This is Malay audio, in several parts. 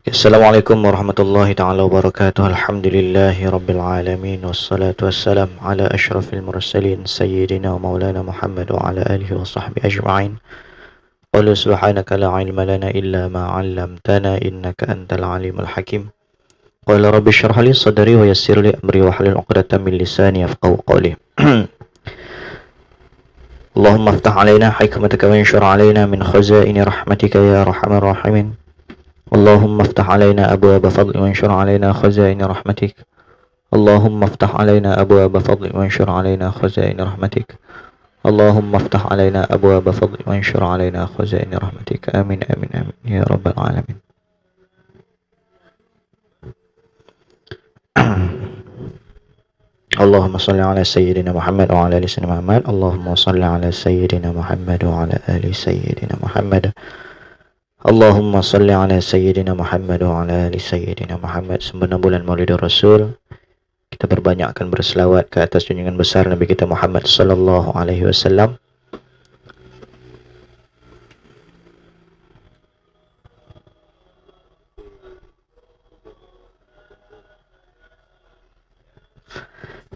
Assalamualaikum warahmatullahi ta'ala wabarakatuh. Alhamdulillahi rabbil alamin. Wassalatu wassalam ala ashrafil mursalin Sayyidina wa maulana Muhammad wa ala alihi wa sahbihi ajma'in. Qala subhanaka la ilma lana illa ma 'allamtana innaka antal alimul hakim. Qala rabbi shrah li sadri wa yassir li amri wa hlul 'uqdatam min lisani yafqahu qawli. Allahumma aftah 'alaina hikmataka wa anshur 'alaina min khazaini rahmatika ya arhamar rahimin. اللهم افتح علينا أبواب فضل وانشر علينا خزائن رحمتك. اللهم افتح علينا أبواب فضل وانشر علينا خزائن رحمتك. اللهم افتح علينا أبواب فضل وانشر علينا خزائن رحمتك. آمين آمين آمين يا رب العالمين. اللهم صل على سيدنا محمد وعلى آل سيدنا محمد. اللهم صل على سيدنا محمد وعلى آل سيدنا محمد. Allahumma salli ala Sayyidina Muhammad wa ala ali Sayyidina Muhammad. Sempurna bulan Maulidur Rasul, kita berbanyakkan berselawat ke atas junjungan besar Nabi kita Muhammad sallallahu alaihi wasallam.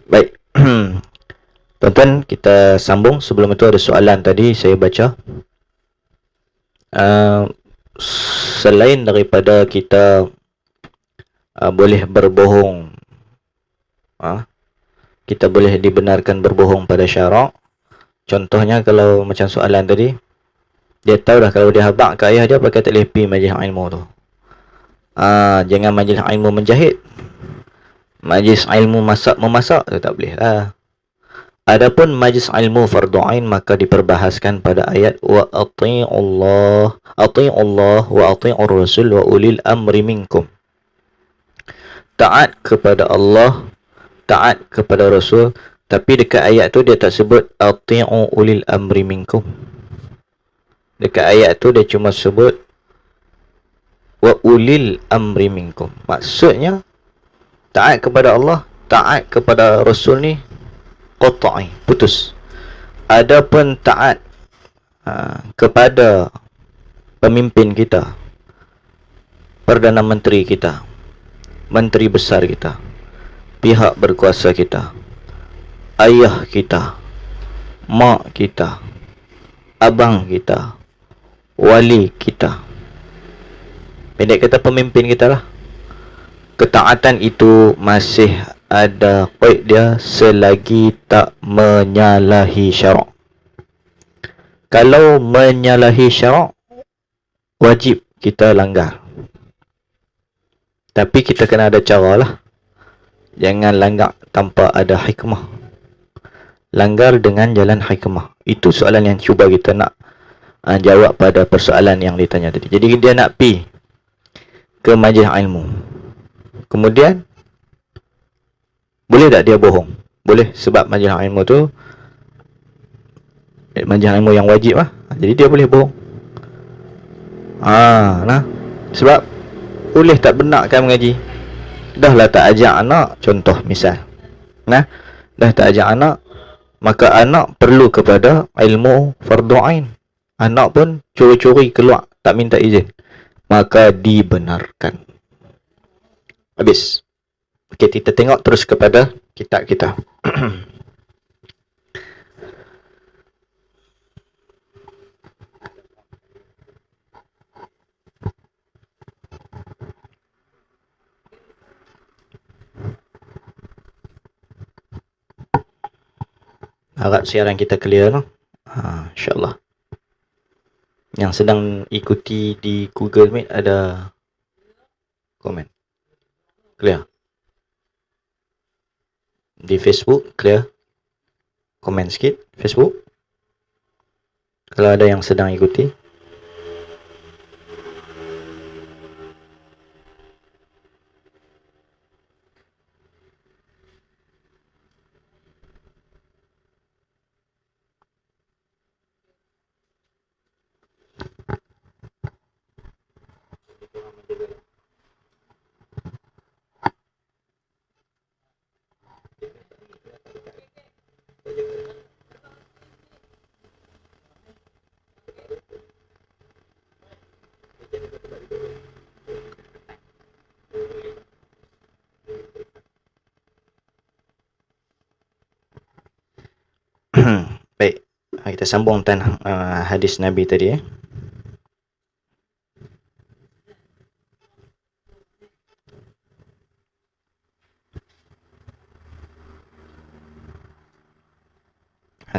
Baik. Tuan-tuan, kita sambung. Sebelum itu ada soalan tadi saya baca. Selain daripada kita boleh berbohong, kita boleh dibenarkan berbohong pada syarak. Contohnya kalau macam soalan tadi, dia tahu dah kalau dia habaq ke ayah dia pakai tak boleh pergi majlis ilmu tu. Jangan majlis ilmu menjahit, majlis ilmu memasak tu tak boleh lah. Adapun majlis ilmu fardu ain maka diperbahaskan pada ayat wa ati'ullah wa ati'ur rasul wa ulil amri minkum. Taat kepada Allah, taat kepada Rasul, tapi dekat ayat tu dia tak sebut ati'u ulil amri minkum. Dekat ayat tu dia cuma sebut wa ulil amri minkum. Maksudnya taat kepada Allah, taat kepada Rasul ni qat'i, putus. Adapun taat kepada pemimpin kita, Perdana Menteri kita, Menteri besar kita, pihak berkuasa kita, ayah kita, mak kita, abang kita, wali kita, pendek kata pemimpin kita lah, ketaatan itu masih ada qaid dia selagi tak menyalahi syarak. Kalau menyalahi syarak, wajib kita langgar. Tapi kita kena ada cara lah. Jangan langgar tanpa ada hikmah. Langgar dengan jalan hikmah. Itu soalan yang cuba kita nak jawab pada persoalan yang ditanya tadi. Jadi dia nak pi ke majlis ilmu. Kemudian boleh tak dia bohong? Boleh, sebab majlis ilmu tu majlis ilmu yang wajib lah. Jadi dia boleh bohong. Nah, sebab boleh tak benarkan mengaji. Dah lah tak ajak anak, contoh misal. Dah tak ajak anak, maka anak perlu kepada ilmu fardu ain. Anak pun curi-curi keluar, tak minta izin, maka dibenarkan. Habis. Okey, kita tengok terus kepada kitab kita. Harap siaran kita clear, no? InsyaAllah. Yang sedang ikuti di Google Meet ada komen. Clear? Di Facebook clear? Komen sikit Facebook. Kalau ada yang sedang ikuti. kita sambung hadis Nabi tadi.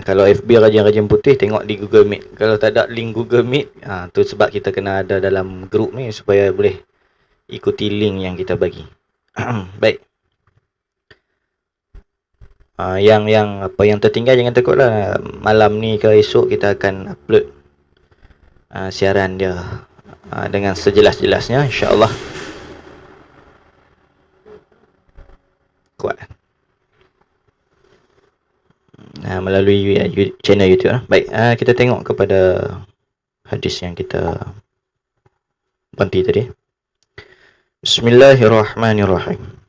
Kalau FB rajin-rajin putih, tengok di Google Meet. Kalau tak ada link Google Meet, tu sebab kita kena ada dalam grup ni supaya boleh ikuti link yang kita bagi. Baik. Yang tertinggal jangan takutlah. Malam ni ke esok kita akan upload siaran dia dengan sejelas-jelasnya, insya-Allah. Kuat. Melalui channel YouTube. Baik, kita tengok kepada hadis yang kita berhenti tadi. Bismillahirrahmanirrahim.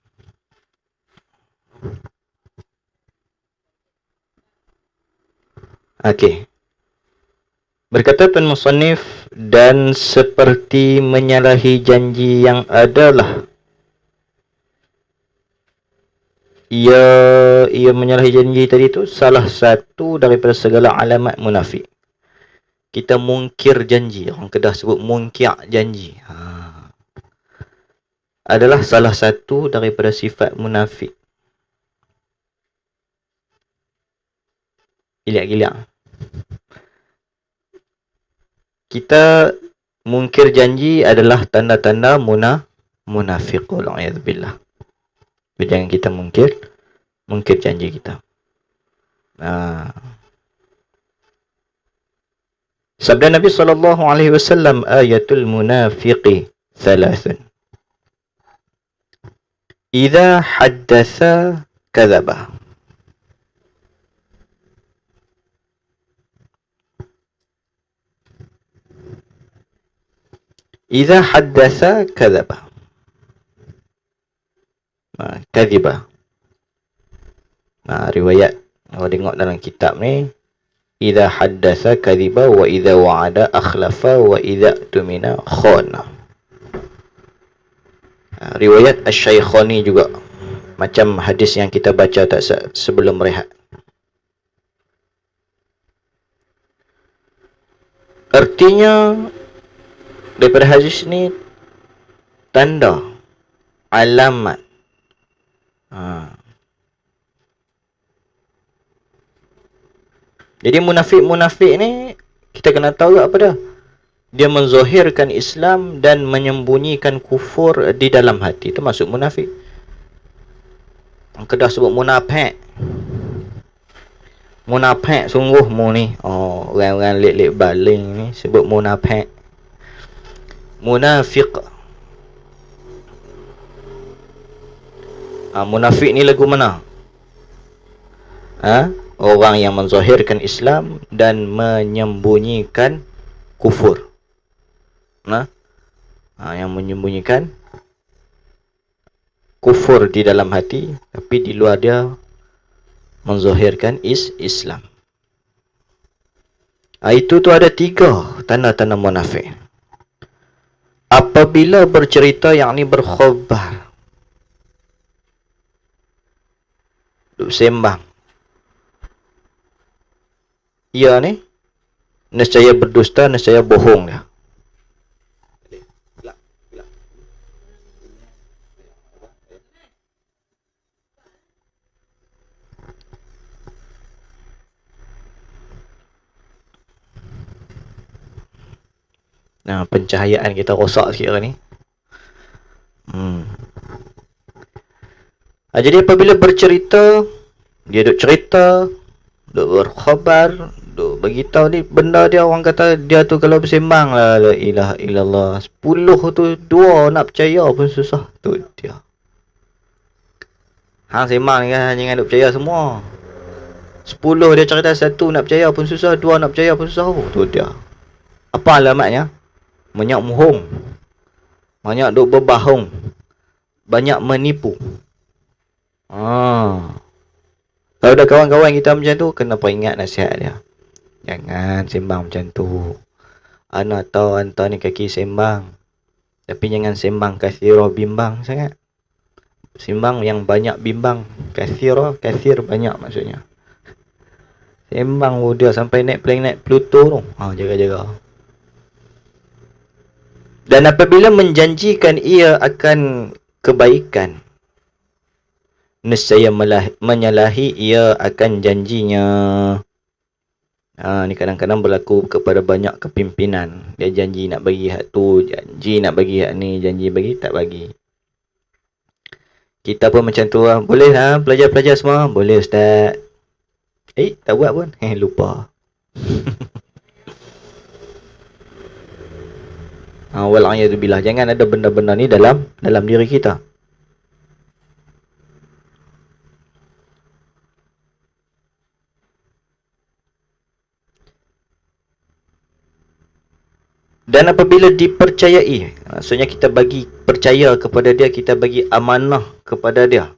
Okey. Berkata penmusannif, dan seperti menyalahi janji yang adalah ia menyalahi janji tadi tu salah satu daripada segala alamat munafik. Kita mungkir janji. Orang Kedah sebut mungkir janji. Adalah salah satu daripada sifat munafik. Giliak-giliak. Kita mungkir janji adalah tanda-tanda munafik. Wa'alaikumsalam. Jangan kita mungkir janji kita. Sabda Nabi SAW, ayatul munafiqi thalathun. Idza haddatha kadzaba. Idza haddatha kadzaba. Kadhiba. Riwayat kalau tengok dalam kitab ni, idza haddatha kadhiba wa idza wa'ada akhlafa wa idza tumina khana. Riwayat Asy-Syaikhani juga macam hadis yang kita baca tak sebelum rehat. Artinya daripada hadis ni tanda, alamat. Jadi munafik ni kita kena tahu apa dah. Dia menzahirkan Islam dan menyembunyikan kufur di dalam hati. Itu maksud munafik. Orang Kedah sebut munafik. Munafik sungguh mu ni. Orang-orang lek-lek baling ni sebut munafik. Munafik. Munafik ni lagu mana? Orang yang menzahirkan Islam dan menyembunyikan kufur. Yang menyembunyikan kufur di dalam hati, tapi di luar dia menzahirkan Islam. Itu tu ada 3 tanda-tanda munafik. Apabila bercerita, yakni berkhabar, duk sembang, ia ni nescaya berdusta, nescaya bohong dia. Pencahayaan kita rosak sikit hari ni. Jadi apabila bercerita, dia duk cerita, duk berkhabar, duk beritahu ni benda dia. Orang kata dia tu kalau bersembang la ilaha illallah, 10 tu 2 nak percaya pun susah. Tu dia. Hang sembang ni kan, jangan duk percaya semua. 10 dia cerita, 1 nak percaya pun susah, 2 nak percaya pun susah. Tu dia. Apa alamatnya? Banyak mohong, banyak duk berbahong, banyak menipu. Kalau ada kawan-kawan kita macam tu, kena peringat nasihat dia. Jangan sembang macam tu. Ana tahu anta ni kaki sembang, tapi jangan sembang kathira bimbang sangat. Sembang yang banyak bimbang. Kathir banyak maksudnya. Sembang dia sampai naik planet Pluto tu. Jaga-jaga. Dan apabila menjanjikan ia akan kebaikan, nescaya menyalahi ia akan janjinya. Ni kadang-kadang berlaku kepada banyak kepimpinan. Dia janji nak bagi hak tu, janji nak bagi hak ni, janji bagi tak bagi. Kita pun macam tu lah. Boleh lah pelajar-pelajar semua? Boleh Ustaz. Tak buat pun. Lupa. Wal'ayadubillah. Jangan ada benda-benda ni dalam diri kita. Dan apabila dipercayai, maksudnya kita bagi percaya kepada dia, kita bagi amanah kepada dia.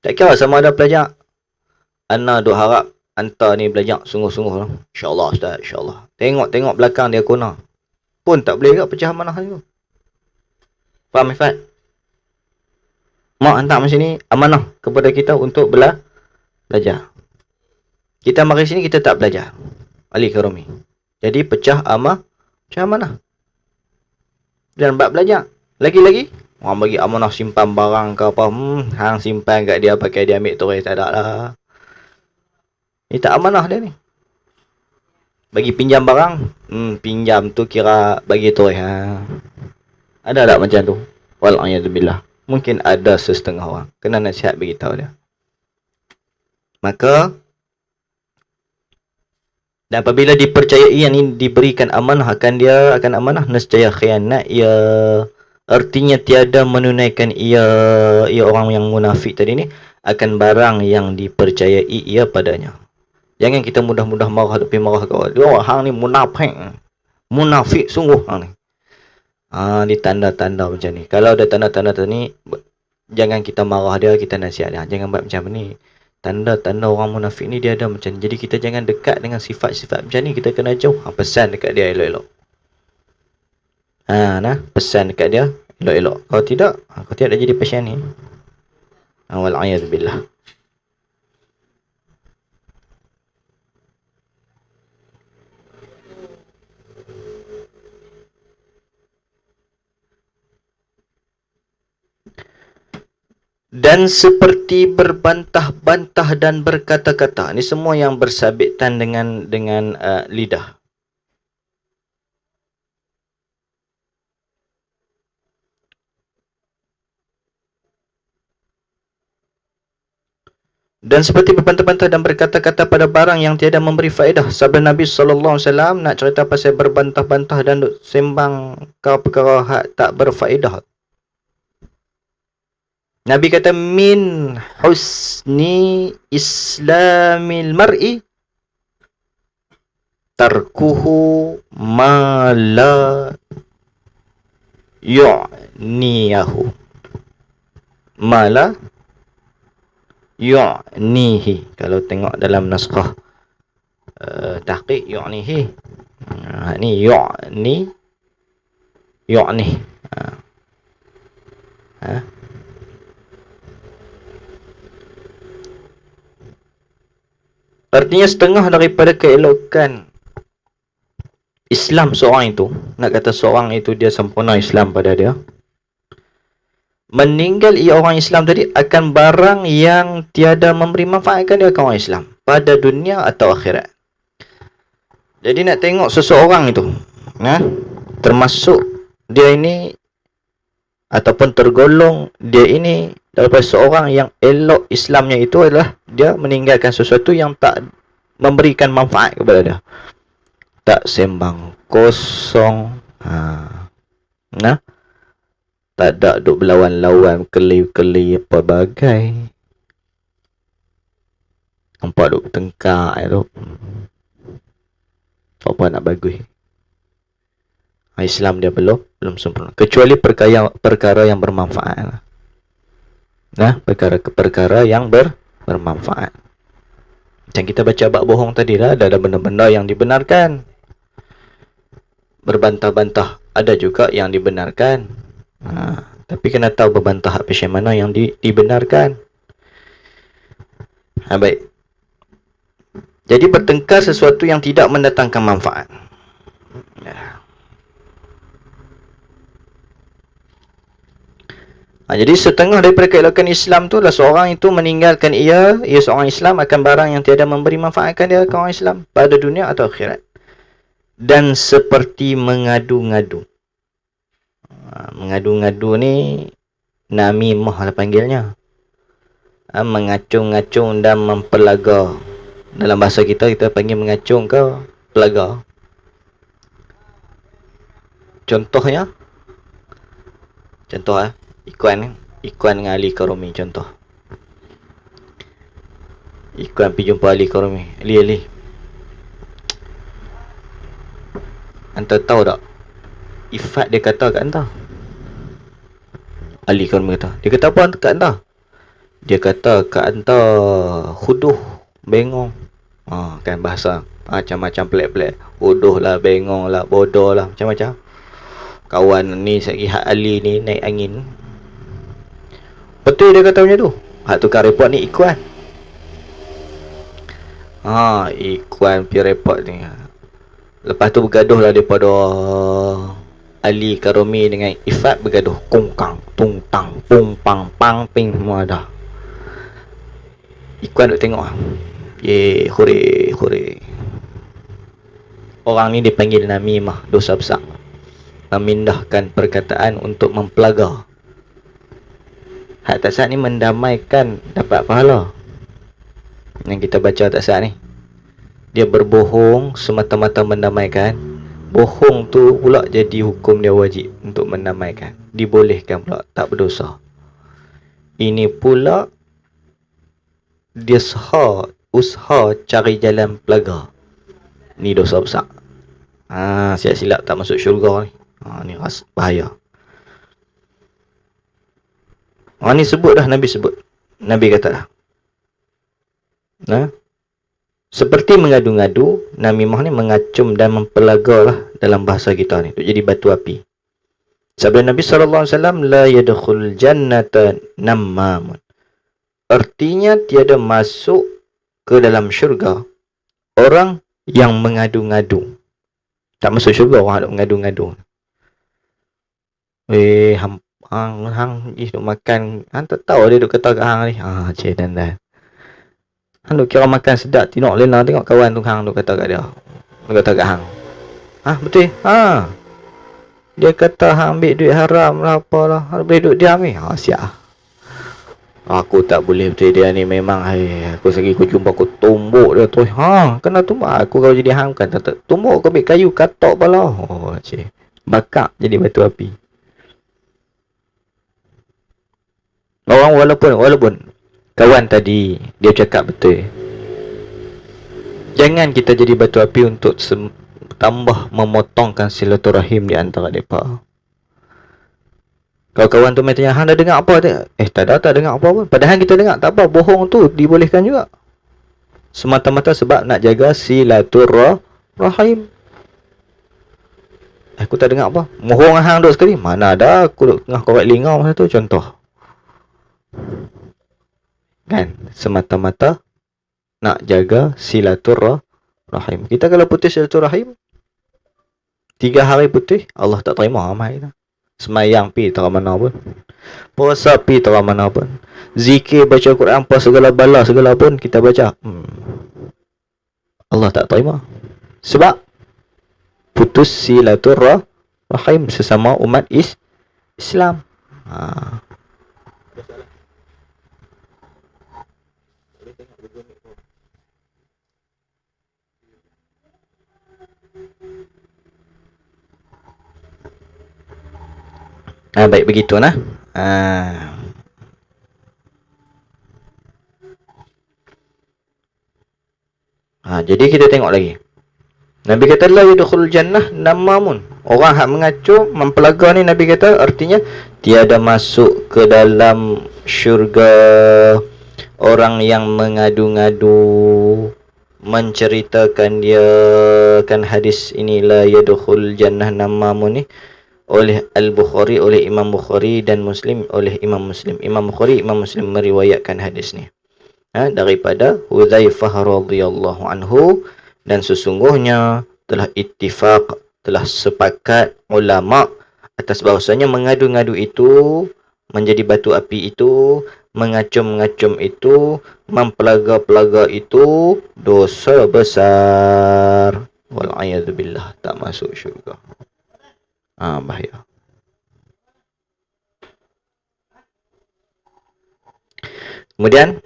Tak kira sama ada pelajar. Ana duk harap hantar ni belajar sungguh-sungguh lah. InsyaAllah Ustaz, insyaAllah. Tengok belakang dia kuna. Pun tak boleh ke pecah amanah tu. Faham Ifat? Mak hantar macam ni, amanah kepada kita untuk belajar. Kita mari sini, kita tak belajar. Ali Karami. Jadi pecah amanah. Dan bab belajar. Lagi-lagi, orang bagi amanah simpan barang ke apa. Hang simpan kat dia, pakai dia ambil turis, tak ada lah. Ini tak amanah dia ni. Bagi pinjam barang, pinjam tu kira bagi turis. Ada tak macam tu? Wal'ayadubillah. Mungkin ada setengah orang. Kena nasihat beritahu dia. Maka, dan apabila dipercayai yang ini diberikan amanah akan amanah, nescaya khianat ia, artinya tiada menunaikan ia orang yang munafik tadi ni akan barang yang dipercayai ia padanya. Jangan kita mudah-mudah marah tapi marah kau. Hang ni munafik sungguh hang ni. Ni tanda-tanda macam ni. Kalau ada tanda-tanda ni, jangan kita marah dia, kita nasihat dia. Jangan buat macam ni. Tanda-tanda orang munafik ni dia ada macam ni. Jadi kita jangan dekat dengan sifat-sifat macam ni. Kita kena jauh. Pesan dekat dia elok-elok. Pesan dekat dia elok-elok. Kalau tidak dia jadi pasien ni. Wal'ayazubillah. Dan seperti berbantah-bantah dan berkata-kata. Ini semua yang bersabitan dengan lidah. Dan seperti berbantah-bantah dan berkata-kata pada barang yang tiada memberi faedah. Sabda Nabi SAW nak cerita pasal berbantah-bantah dan sembang perkara hak tak berfaedah. Nabi kata, min husni islamil mar'i tarkuhu ma la yu'niyahu. Ma la yu'nihi. Kalau tengok dalam naskah tahqiq yu'nihi. Ni yu'ni. Artinya setengah daripada keelokan Islam seorang itu, nak kata seorang itu dia sempurna Islam pada dia, meninggal ia orang Islam tadi akan barang yang tiada memberi manfaat kepada dia orang Islam pada dunia atau akhirat. Jadi nak tengok seseorang itu, termasuk dia ini ataupun tergolong dia ini daripada seorang yang elok Islamnya, itu adalah dia meninggalkan sesuatu yang tak memberikan manfaat kepada dia. Tak sembang kosong. Tak ada duk berlawan-lawan, kelih-kelih apa bagai. Nampak duk bertengkar tu. Apa nak bagus. Islam dia belum sempurna. Kecuali perkara yang bermanfaat. Perkara yang bermanfaat. Macam kita baca bab bohong tadi lah, ada benda-benda yang dibenarkan. Berbantah-bantah ada juga yang dibenarkan. Tapi kena tahu berbantah apa mana yang dibenarkan. Baik. Jadi bertengkar sesuatu yang tidak mendatangkan manfaat. Ya. Jadi setengah daripada keelakan Islam tu lah seorang itu meninggalkan ia seorang Islam akan barang yang tiada memberi manfaatkan dia ke orang Islam pada dunia atau akhirat. Dan seperti mengadu-ngadu. Mengadu-ngadu ni namimah lah panggilnya. Mengacung-ngacung dan mempelaga. Dalam bahasa kita panggil mengacung ke pelaga. Contoh Ikuan dengan Ali Karumi contoh. Ikuan pergi jumpa Ali Karumi. Ali. Anta tahu tak? Ifat dia kata kat anta. Ali Karumi kata. Dia kata apa kat anta? Dia kata kat anta huduh, bengong. Kan bahasa macam-macam pelik-pelik. Huduh lah, bengong lah, bodoh lah, macam-macam. Kawan ni sekali hak Ali ni naik angin. Betul dia kata macam tu. Hak tukar report ni Ikuan. Ikuan pergi report ni. Lepas tu bergaduh lah daripada Ali Karumi dengan Ifat bergaduh. Kungkang, tungtang, pung, pang, pang, ping, semua dah. Ikuan duk tengok. Hore. Orang ni dipanggil namimah, dosa besar. Memindahkan perkataan untuk mempelaga. Hak tak sah ni mendamaikan dapat pahala. Yang kita baca tak sah ni. Dia berbohong semata-mata mendamaikan. Bohong tu pula jadi hukum dia wajib untuk mendamaikan. Dibolehkan pula, tak berdosa. Ini pula dia usaha cari jalan pelaga. Ni dosa besar. Silap tak masuk syurga ni. Ni bahaya. Ni sebut dah, Nabi sebut. Nabi kata dah. Seperti mengadu-ngadu, namimah ni mengacum dan mempelaga lah dalam bahasa kita ni. Itu jadi batu api. Sabda Nabi SAW, la yadkhul jannata nammamun. Artinya tiada masuk ke dalam syurga orang yang mengadu-ngadu. Tak masuk syurga orang yang mengadu-ngadu. Hang duk makan, hang tak tahu dia duk kata kat hang ni. Cik dan. Hang duk kira makan sedap, tengok lena, tengok kawan tu hang duk kata kat dia. Duk kata kat hang. Betul? Dia kata hang ambil duit haram lah apalah. Hang boleh duk diam ni. Siap. Aku tak boleh betul dia ni memang. Aku segi aku jumpa aku tumbuk dia tu. Kena tumbuk. Aku kalau jadi hang kan tak tumbuk aku ambil kayu katok pala. Cik. Bakar jadi batu api. Orang walaupun kawan tadi dia cakap betul. Jangan kita jadi batu api untuk tambah memotongkan silaturahim di antara mereka. Kalau kawan tu tanya, hang dah dengar apa tak? Tak dengar apa pun. Padahal kita dengar, tak apa, bohong tu dibolehkan juga. Semata-mata sebab nak jaga silaturahim. Aku tak dengar apa. Mohong hang duk sekali. Mana ada aku duk tengah korek lingau masa tu, contoh. Kan, semata-mata nak jaga silaturahim. Kita kalau putus silaturahim 3 hari putih, Allah tak terima amal kita. Semayang pi tak mana pun, puasa pi tak mana pun, zikir baca Quran apa segala bala segala pun kita baca, Allah tak terima. Sebab putus silaturahim sesama umat Islam. Baik begitu nah. Jadi kita tengok lagi. Nabi kata la yadkhulul jannah namamun. Orang hak mengacung, mempelaga ni Nabi kata artinya tiada masuk ke dalam syurga orang yang mengadu-ngadu, menceritakan dia kan hadis inilah yadkhul jannah namamun ni oleh Al-Bukhari, oleh Imam Bukhari dan Muslim oleh Imam Muslim. Imam Bukhari, Imam Muslim meriwayatkan hadis ni. daripada Hudzaifah radhiyallahu anhu, dan sesungguhnya telah ittifaq, telah sepakat ulama atas bahawasanya mengadu-ngadu itu, menjadi batu api itu, mengacum-ngacum itu, mempelaga-pelaga itu dosa besar. Wal'iyadzubillah, tak masuk syurga. Bahaya. Kemudian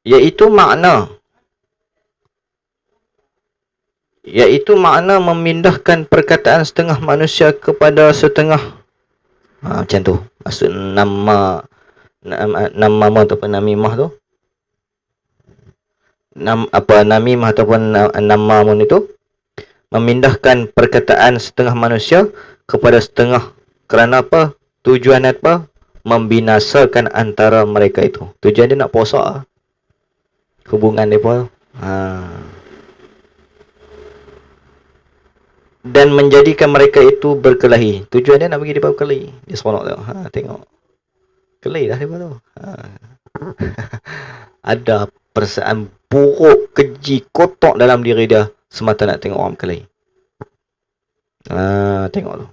iaitu makna memindahkan perkataan setengah manusia kepada setengah. Macam tu. Maksud nama ataupun namimah tu. Namimah ataupun namamun itu memindahkan perkataan setengah manusia kepada setengah. Kerana apa? Tujuan apa? Membinasakan antara mereka itu. Tujuan dia nak posak hubungan mereka. Dan menjadikan mereka itu berkelahi. Tujuan dia nak bagi mereka berkelahi. Dia seronok tengok. Tengok. Kelahi dah mereka tu. Ada perasaan buruk, keji, kotor dalam diri dia semata nak tengok orang berkelahi. Tengok tu.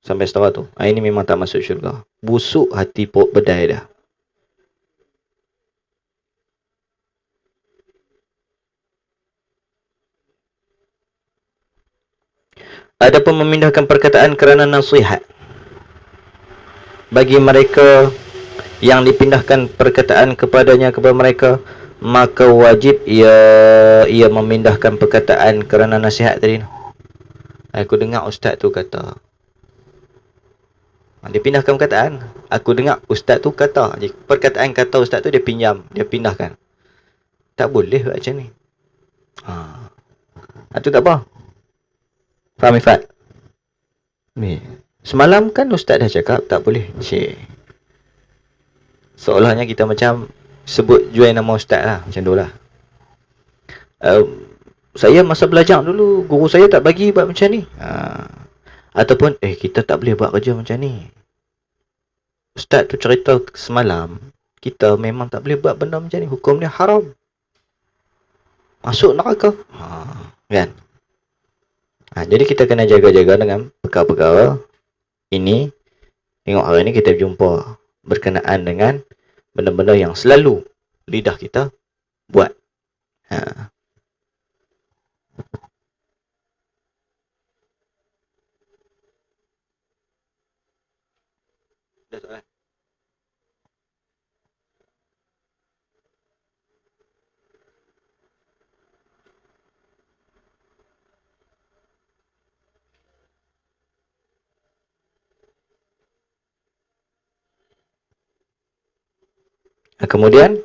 Sampai setara tu. Ini memang tak masuk syurga. Busuk hati pok bedai dah. Adapun memindahkan perkataan kerana nasihat, bagi mereka yang dipindahkan perkataan kepadanya kepada mereka, maka wajib ia memindahkan perkataan kerana nasihat tadi. Aku dengar ustaz tu kata, dia pindahkan perkataan. Aku dengar ustaz tu kata, perkataan kata ustaz tu dia pinjam, dia pindahkan. Tak boleh buat macam ni. Itu tak apa. Faham Ifat? Semalam kan ustaz dah cakap tak boleh. Seolahnya kita macam sebut jual nama ustaz lah. Macam tu lah. Saya masa belajar dulu, guru saya tak bagi buat macam ni. Ataupun, kita tak boleh buat kerja macam ni. Ustaz tu cerita semalam, kita memang tak boleh buat benda macam ni. Hukum dia haram. Masuk neraka. Kan? Jadi kita kena jaga-jaga dengan perkara-perkara ini. Tengok hari ni kita jumpa berkenaan dengan benda-benda yang selalu lidah kita buat. Dah soalan? Kemudian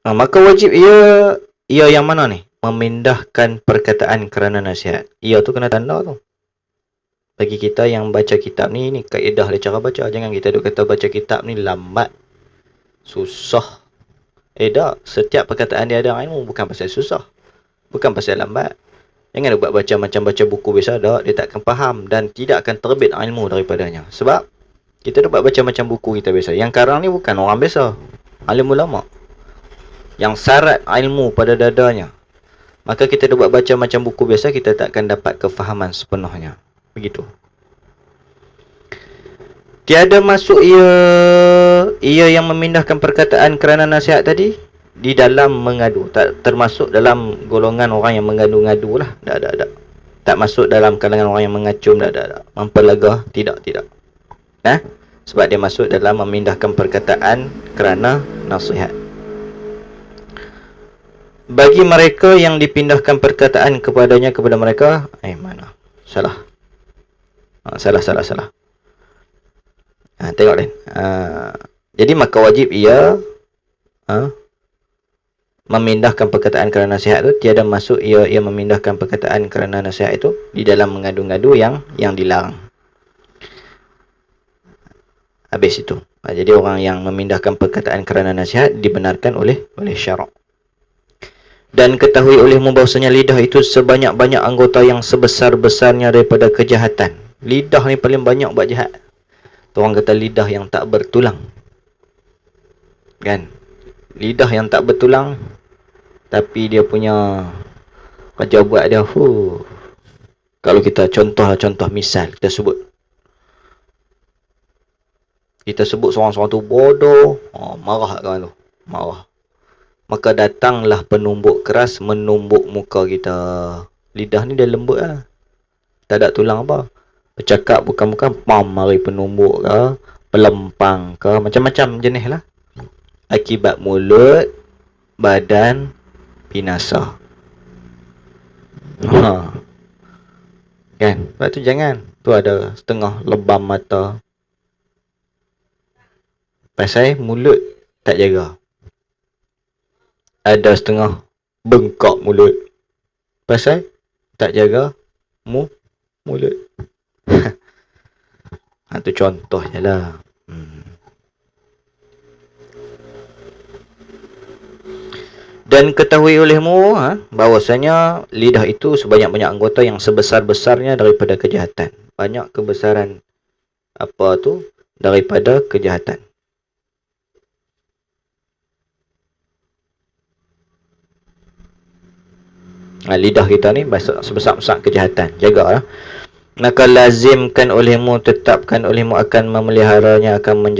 maka wajib ia yang mana ni? Memindahkan perkataan kerana nasihat. Ia tu kena tanda tu. Bagi kita yang baca kitab ni kaedah dia cara baca. Jangan kita duk kata baca kitab ni lambat, susah. Tak. Setiap perkataan dia ada ilmu. Bukan pasal susah, bukan pasal lambat. Jangan buat baca macam baca buku biasa. Dia tak akan faham dan tidak akan terbit ilmu daripadanya. Sebab kita buat baca macam buku kita biasa. Yang karang ni bukan orang biasa, alim ulama yang syarat ilmu pada dadanya. Maka kita buat baca macam buku biasa, kita tak akan dapat kefahaman sepenuhnya. Begitu. Tiada masuk ia yang memindahkan perkataan kerana nasihat tadi di dalam mengadu. Tak termasuk dalam golongan orang yang mengadu-ngadu lah. Tak. Tak masuk dalam kalangan orang yang mengacum. Tak. Mempelagah. Tidak. Sebab dia masuk dalam memindahkan perkataan kerana nasihat. Bagi mereka yang dipindahkan perkataan kepadanya kepada mereka, mana? Salah. Salah. Tengok Len. Jadi maka wajib ia memindahkan perkataan kerana nasihat itu. Tiada masuk ia memindahkan perkataan kerana nasihat itu di dalam mengadu-ngadu yang dilarang. Habis itu. Jadi orang yang memindahkan perkataan kerana nasihat dibenarkan oleh syarak. Dan ketahui olehmu bahawasanya lidah itu sebanyak-banyak anggota yang sebesar-besarnya daripada kejahatan. Lidah ni paling banyak buat jahat. Orang kata lidah yang tak bertulang. Kan? Lidah yang tak bertulang, tapi dia punya kerja buat dia. Kalau kita contoh misal, kita sebut seorang-seorang tu bodoh, marah kan tu. Marah. Maka datanglah penumbuk keras menumbuk muka kita. Lidah ni dia lembut lah. Tak ada tulang apa. Bercakap bukan-bukan pam mari penumbuk ke, pelempang ke, macam-macam jenis lah. Akibat mulut, badan, binasa. Kan? Sebab tu jangan. Tu ada setengah lebam mata. Pasal mulut tak jaga. Ada setengah bengkak mulut. Pasal tak jaga mulut. Itu contoh je lah. Dan ketahui olehmu bahawasanya lidah itu sebanyak-banyak anggota yang sebesar-besarnya daripada kejahatan. Banyak kebesaran apa tu daripada kejahatan. Lidah kita ni sebesar-besar kejahatan. Jagalah. Maka lazimkan olehmu, tetapkan olehmu akan memeliharanya, akan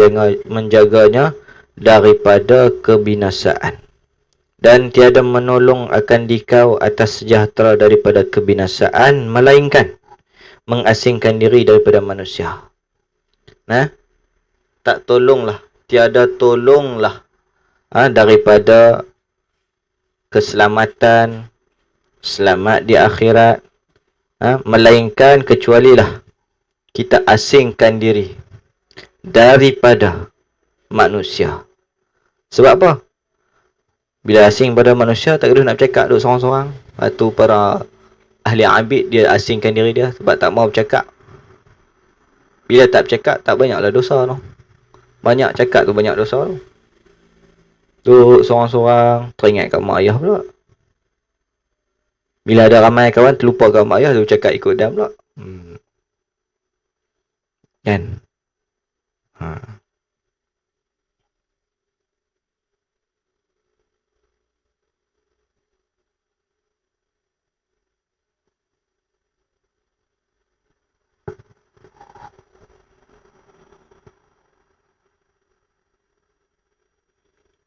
menjaganya daripada kebinasaan. Dan tiada menolong akan dikau atas sejahtera daripada kebinasaan, melainkan mengasingkan diri daripada manusia. Tak tolonglah, tiada tolonglah daripada keselamatan, selamat di akhirat, melainkan kecualilah kita asingkan diri daripada manusia. Sebab apa? Bila asing pada manusia, tak kena nak bercakap duduk seorang-seorang. Lepas tu para ahli abid, dia asingkan diri dia sebab tak mau bercakap. Bila tak bercakap, tak banyaklah dosa tu. Banyak cakap tu banyak dosa tu. Duduk seorang-seorang, teringat kat mak ayah pula. Bila ada ramai kawan, terlupa kat mak ayah, tu cakap ikut dia pula. Kan?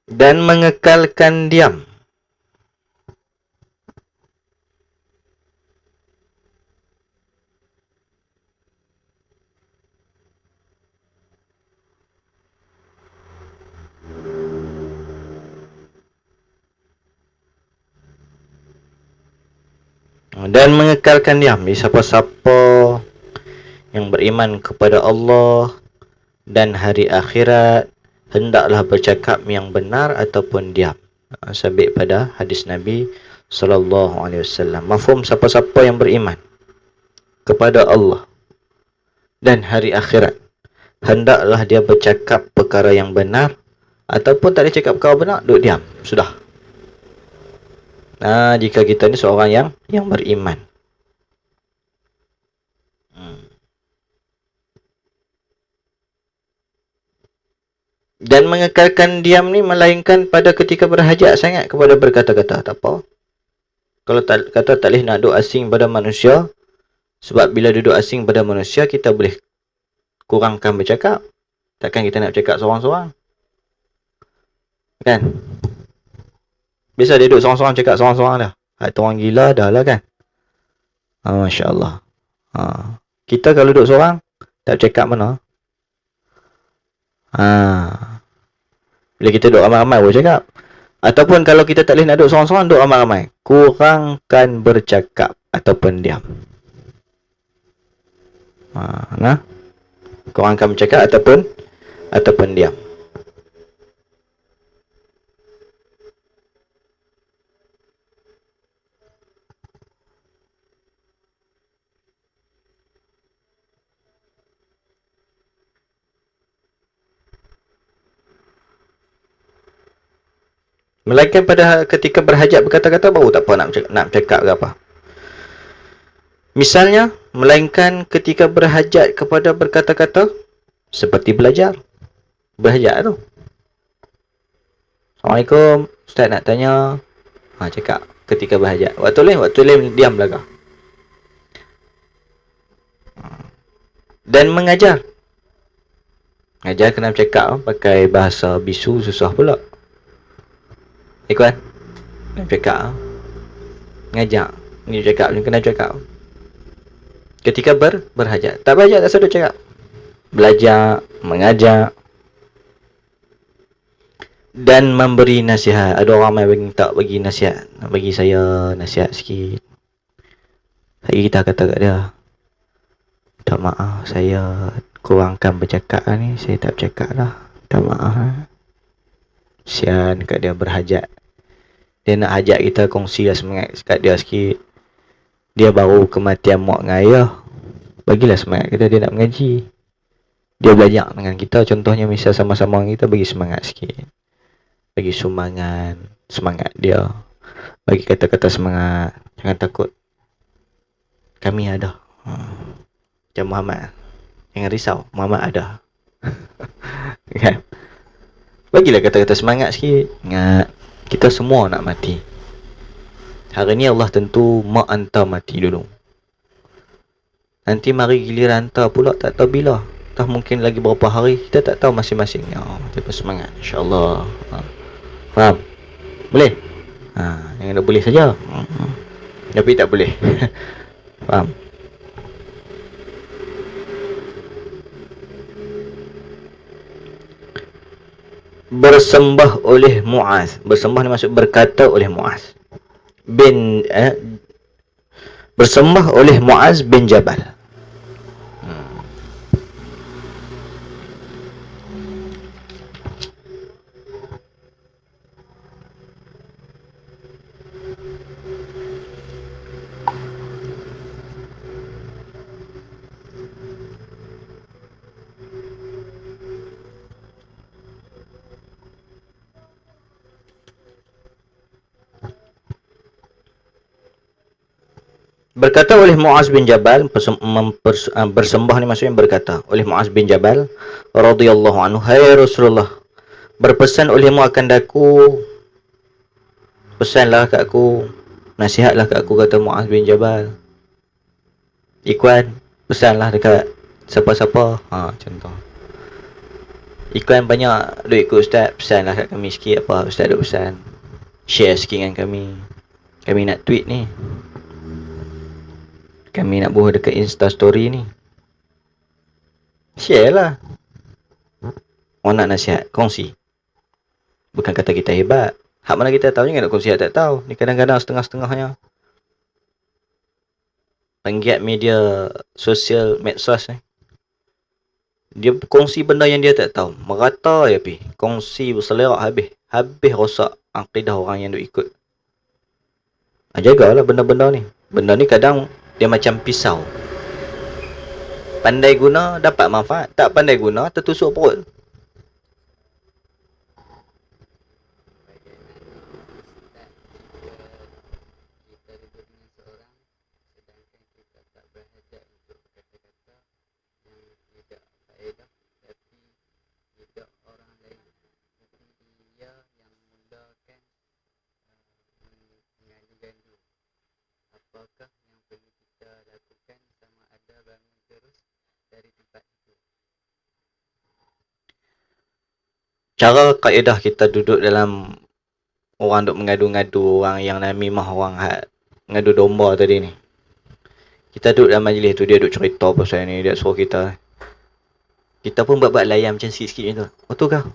Dan mengekalkan diam. Dan mengekalkan diam. Siapa-siapa yang beriman kepada Allah dan hari akhirat, hendaklah bercakap yang benar ataupun diam. Sabit pada hadis Nabi SAW. Mafhum, siapa-siapa yang beriman kepada Allah dan hari akhirat, hendaklah dia bercakap perkara yang benar, ataupun tak ada cakap perkara benar, duduk diam. Sudah. Jika kita ni seorang yang beriman. Dan mengekalkan diam ni melainkan pada ketika berhajat sangat kepada berkata-kata. Tak apa. Kalau kata tak boleh nak duduk asing pada manusia, sebab bila duduk asing pada manusia, kita boleh kurangkan bercakap. Takkan kita nak bercakap seorang-seorang. Kan? Biasa dia duduk seorang-seorang, cakap seorang-seorang dah. Itu orang gila dah lah kan? Masya Allah. Kita kalau duduk seorang, tak bercakap mana? Bila kita duduk ramai-ramai boleh cakap. Ataupun kalau kita tak boleh nak duduk seorang-seorang, duduk ramai-ramai, kurangkan bercakap ataupun diam. Kurangkan bercakap ataupun diam. Melainkan pada ketika berhajat berkata-kata baru tak apa nak cakap ke apa. Misalnya, melainkan ketika berhajat kepada berkata-kata seperti belajar. Berhajat tu. Assalamualaikum, Ustaz nak tanya. Cakap ketika berhajat. Waktu lain diam belakang. Dan mengajar. Mengajar kena cakap pakai bahasa bisu susah pula. Ikuan. Kena cakap. Ngajak. Ni cakap ni kena cakap. Ketika berhajat. Tak berhajat tak sedar cakap. Belajar, mengajar dan memberi nasihat. Ada orang yang minta bagi nasihat. Bagi saya nasihat sikit. Hari kita kata kat dia, tak maaf, saya kurangkan bercakap ni. Saya tak bercakap dah. Tak maaf. Sian kat dia berhajat. Dia nak hajat kita kongsi lah semangat kat dia sikit. Dia baru kematian mak dengan ayah. Bagilah semangat kita, dia nak mengaji. Dia belajar dengan kita. Contohnya misal sama-sama kita bagi semangat sikit. Bagi sumbangan semangat dia. Bagi kata-kata semangat. Jangan takut. Kami ada. Macam Muhammad. Jangan risau. Muhammad ada. Kan? Bagilah kata-kata semangat sikit. Ingat. Kita semua nak mati. Hari ni Allah tentu mak hantar mati dulu. Nanti mari giliran hantar pula tak tahu bila. Tak mungkin lagi berapa hari. Kita tak tahu masing-masing. Kita bersemangat. InsyaAllah. Faham? Boleh? Yang nak boleh saja. Tapi tak boleh. Faham? Bersembah oleh Muaz. Bersembah ni maksud berkata oleh Muaz bin bersembah oleh Muaz bin Jabal. Berkata oleh Muaz bin Jabal, bersembah ni maksudnya berkata oleh Muaz bin Jabal radhiyallahu anhu, hai Rasulullah, berpesan olehmu akan daku, pesanlah kat aku, nasihatlah kat aku, kata Muaz bin Jabal. Ikuan, pesanlah dekat siapa-siapa. Contoh Ikuan banyak duit ikut Ustaz, pesanlah kat kami sikit apa Ustaz duk pesan. Share sikit dengan kami. Kami nak tweet ni. Kami nak buat dekat Insta story ni. Share lah. Orang nak nasihat, kongsi. Bukan kata kita hebat. Hak mana kita tahu, jangan nak kongsi hak tak tahu. Ni kadang-kadang setengah-setengahnya. Penggiat media sosial, medsos ni. Dia kongsi benda yang dia tak tahu. Merata je pi. Kongsi berselerak habis. Habis rosak akidah orang yang duk ikut. Jagalah benda-benda ni. Benda ni kadang dia macam pisau. Pandai guna dapat manfaat. Tak pandai guna tertusuk perut. Cara kaedah kita duduk dalam orang duk mengadu-ngadu, orang yang namimah, orang ngadu domba tadi ni. Kita duduk dalam majlis tu, dia duk cerita pasal ni, dia suruh kita. Kita pun buat layan macam sikit-sikit macam tu. Oh tu kah?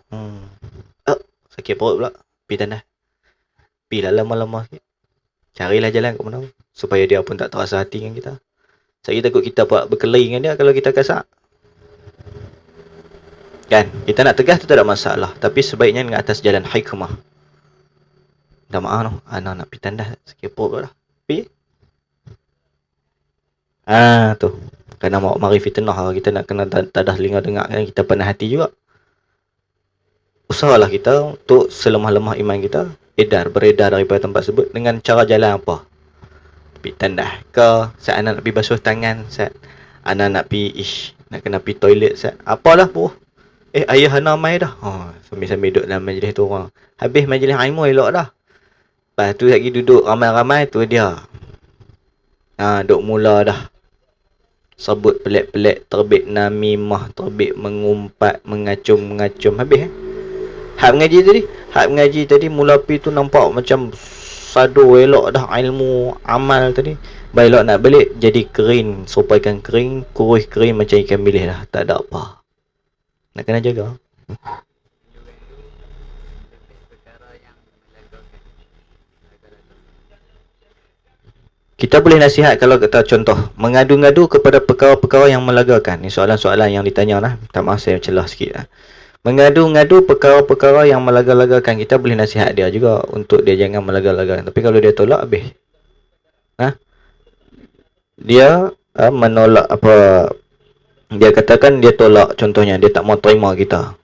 Sakit perut pula. Pergi tandas. Pergi lah lama-lama sikit. Carilah jalan kat mana supaya dia pun tak terasa hati dengan kita. Saya takut kita buat berkelahi dengan dia kalau kita kasar. Kan? Kita nak tegas tu tak ada masalah. Tapi sebaiknya dengan atas jalan hikmah. Dah maaf tu. Anak nak pergi tandas. Sakit perut pula. Pergi. Tu. Kerana mau mari fitnah. Kita nak kena tadah telinga dengar kan. Kita pandai hati juga. Usahalah kita untuk selemah-lemah iman kita. beredar daripada tempat tersebut dengan cara jalan apa? Pergi tandas ke, saat anak nak pergi basuh tangan, saat anak nak pergi nak kena pergi toilet, saat apalah pun. Ayah anak mai dah. Sambil-sambil duduk dalam majlis tu orang. Habis majlis ilmu elok dah. Lepas tu lagi duduk ramai-ramai tu dia. Duk mula dah. Sebut pelik-pelik, terbit namimah, terbit mengumpat, mengacum-mengacum. Habis Hak mengaji tadi mula pi tu nampak macam sadu elok dah ilmu amal tadi. Baik elok nak balik jadi kering, serupa ikan kering, kurus kering macam ikan bilis dah. Tak ada apa. Nak kena jaga. Kita boleh nasihat kalau kata contoh mengadu-ngadu kepada perkara-perkara yang melagakan. Ni soalan-soalan yang ditanya lah. Tak maaf saya celah sikit lah. Mengadu-ngadu perkara-perkara yang melaga-lagakan, kita boleh nasihat dia juga untuk dia jangan melaga-lagakan. Tapi kalau dia tolak, habis. Dia menolak apa, dia katakan dia tolak, contohnya dia tak mau terima kita.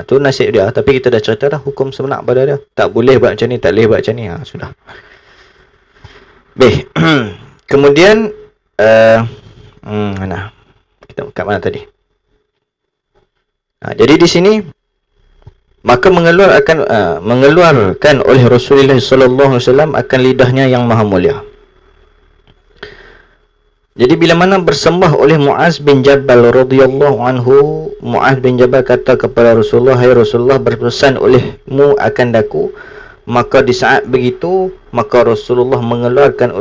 Tu nasib dia. Tapi kita dah cerita dah hukum sebenar pada dia. Tak boleh buat macam ni, tak boleh buat macam ni. Sudah. Baik. Kemudian mana? Kita kat mana tadi? Jadi di sini maka mengeluarkan oleh Rasulullah sallallahu alaihi wasallam akan lidahnya yang maha mulia. Jadi bila mana bersembah oleh Muaz bin Jabal radhiyallahu anhu, Muaz bin Jabal kata kepada Rasulullah, "Hai Rasulullah, berpesan olehmu akan daku." Maka di saat begitu, maka Rasulullah mengeluarkan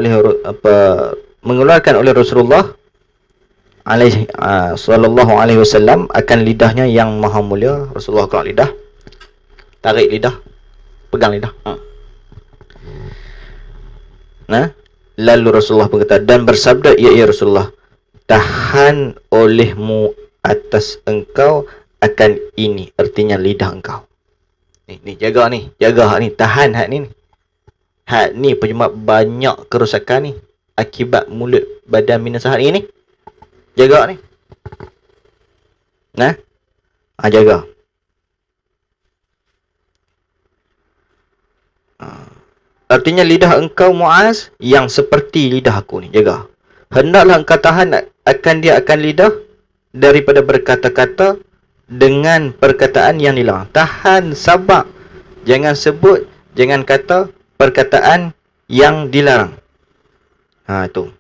oleh Rasulullah sallallahu alaihi wasallam akan lidahnya yang maha mulia. Rasulullah keluar lidah, tarik lidah, pegang lidah. Lalu Rasulullah berkata dan bersabda, ya Rasulullah, tahan olehmu atas engkau akan ini, artinya lidah engkau. Ni jaga ni, tahan hak ni. Hak ni penyebab banyak kerosakan ni akibat mulut badan minasahar ini. Jaga ni. Jaga. Artinya lidah engkau Muaz yang seperti lidah aku ni, jaga. Hendaklah engkau tahan akan lidah daripada berkata-kata dengan perkataan yang dilarang. Tahan, sabar. Jangan sebut, jangan kata perkataan yang dilarang. Itu.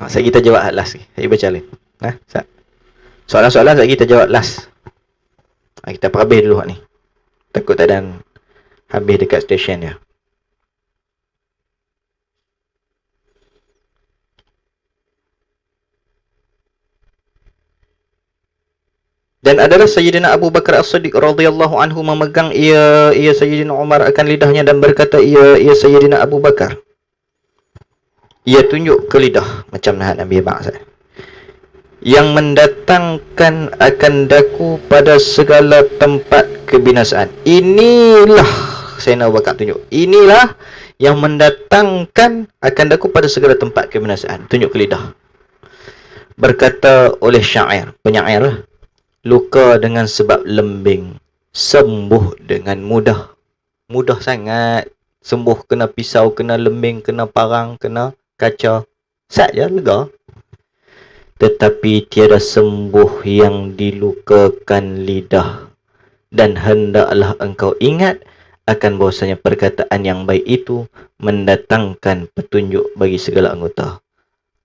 Saya kita jawab last ni. Saya baca lain. Soalan-soalan saya kita jawab last. Kita perhabis dulu ni. Takut tak ada habis dekat stesen dia. Dan adalah Sayyidina Abu Bakar As-Siddiq radhiyallahu anhu memegang ia Sayyidina Umar akan lidahnya dan berkata, ia Sayyidina Abu Bakar. Ia tunjuk ke lidah macam Nabi Ba'asa, yang mendatangkan akan daku pada segala tempat kebinasaan. Inilah Sayyidina Abu Bakar tunjuk. Inilah yang mendatangkan akan daku pada segala tempat kebinasaan. Tunjuk ke lidah. Berkata oleh syair, penyair, luka dengan sebab lembing, sembuh dengan mudah. Mudah sangat sembuh. Kena pisau, kena lembing, kena parang, kena kaca, saja lega. Tetapi tiada sembuh yang dilukakan lidah. Dan hendaklah engkau ingat akan bahwasanya perkataan yang baik itu mendatangkan petunjuk bagi segala anggota.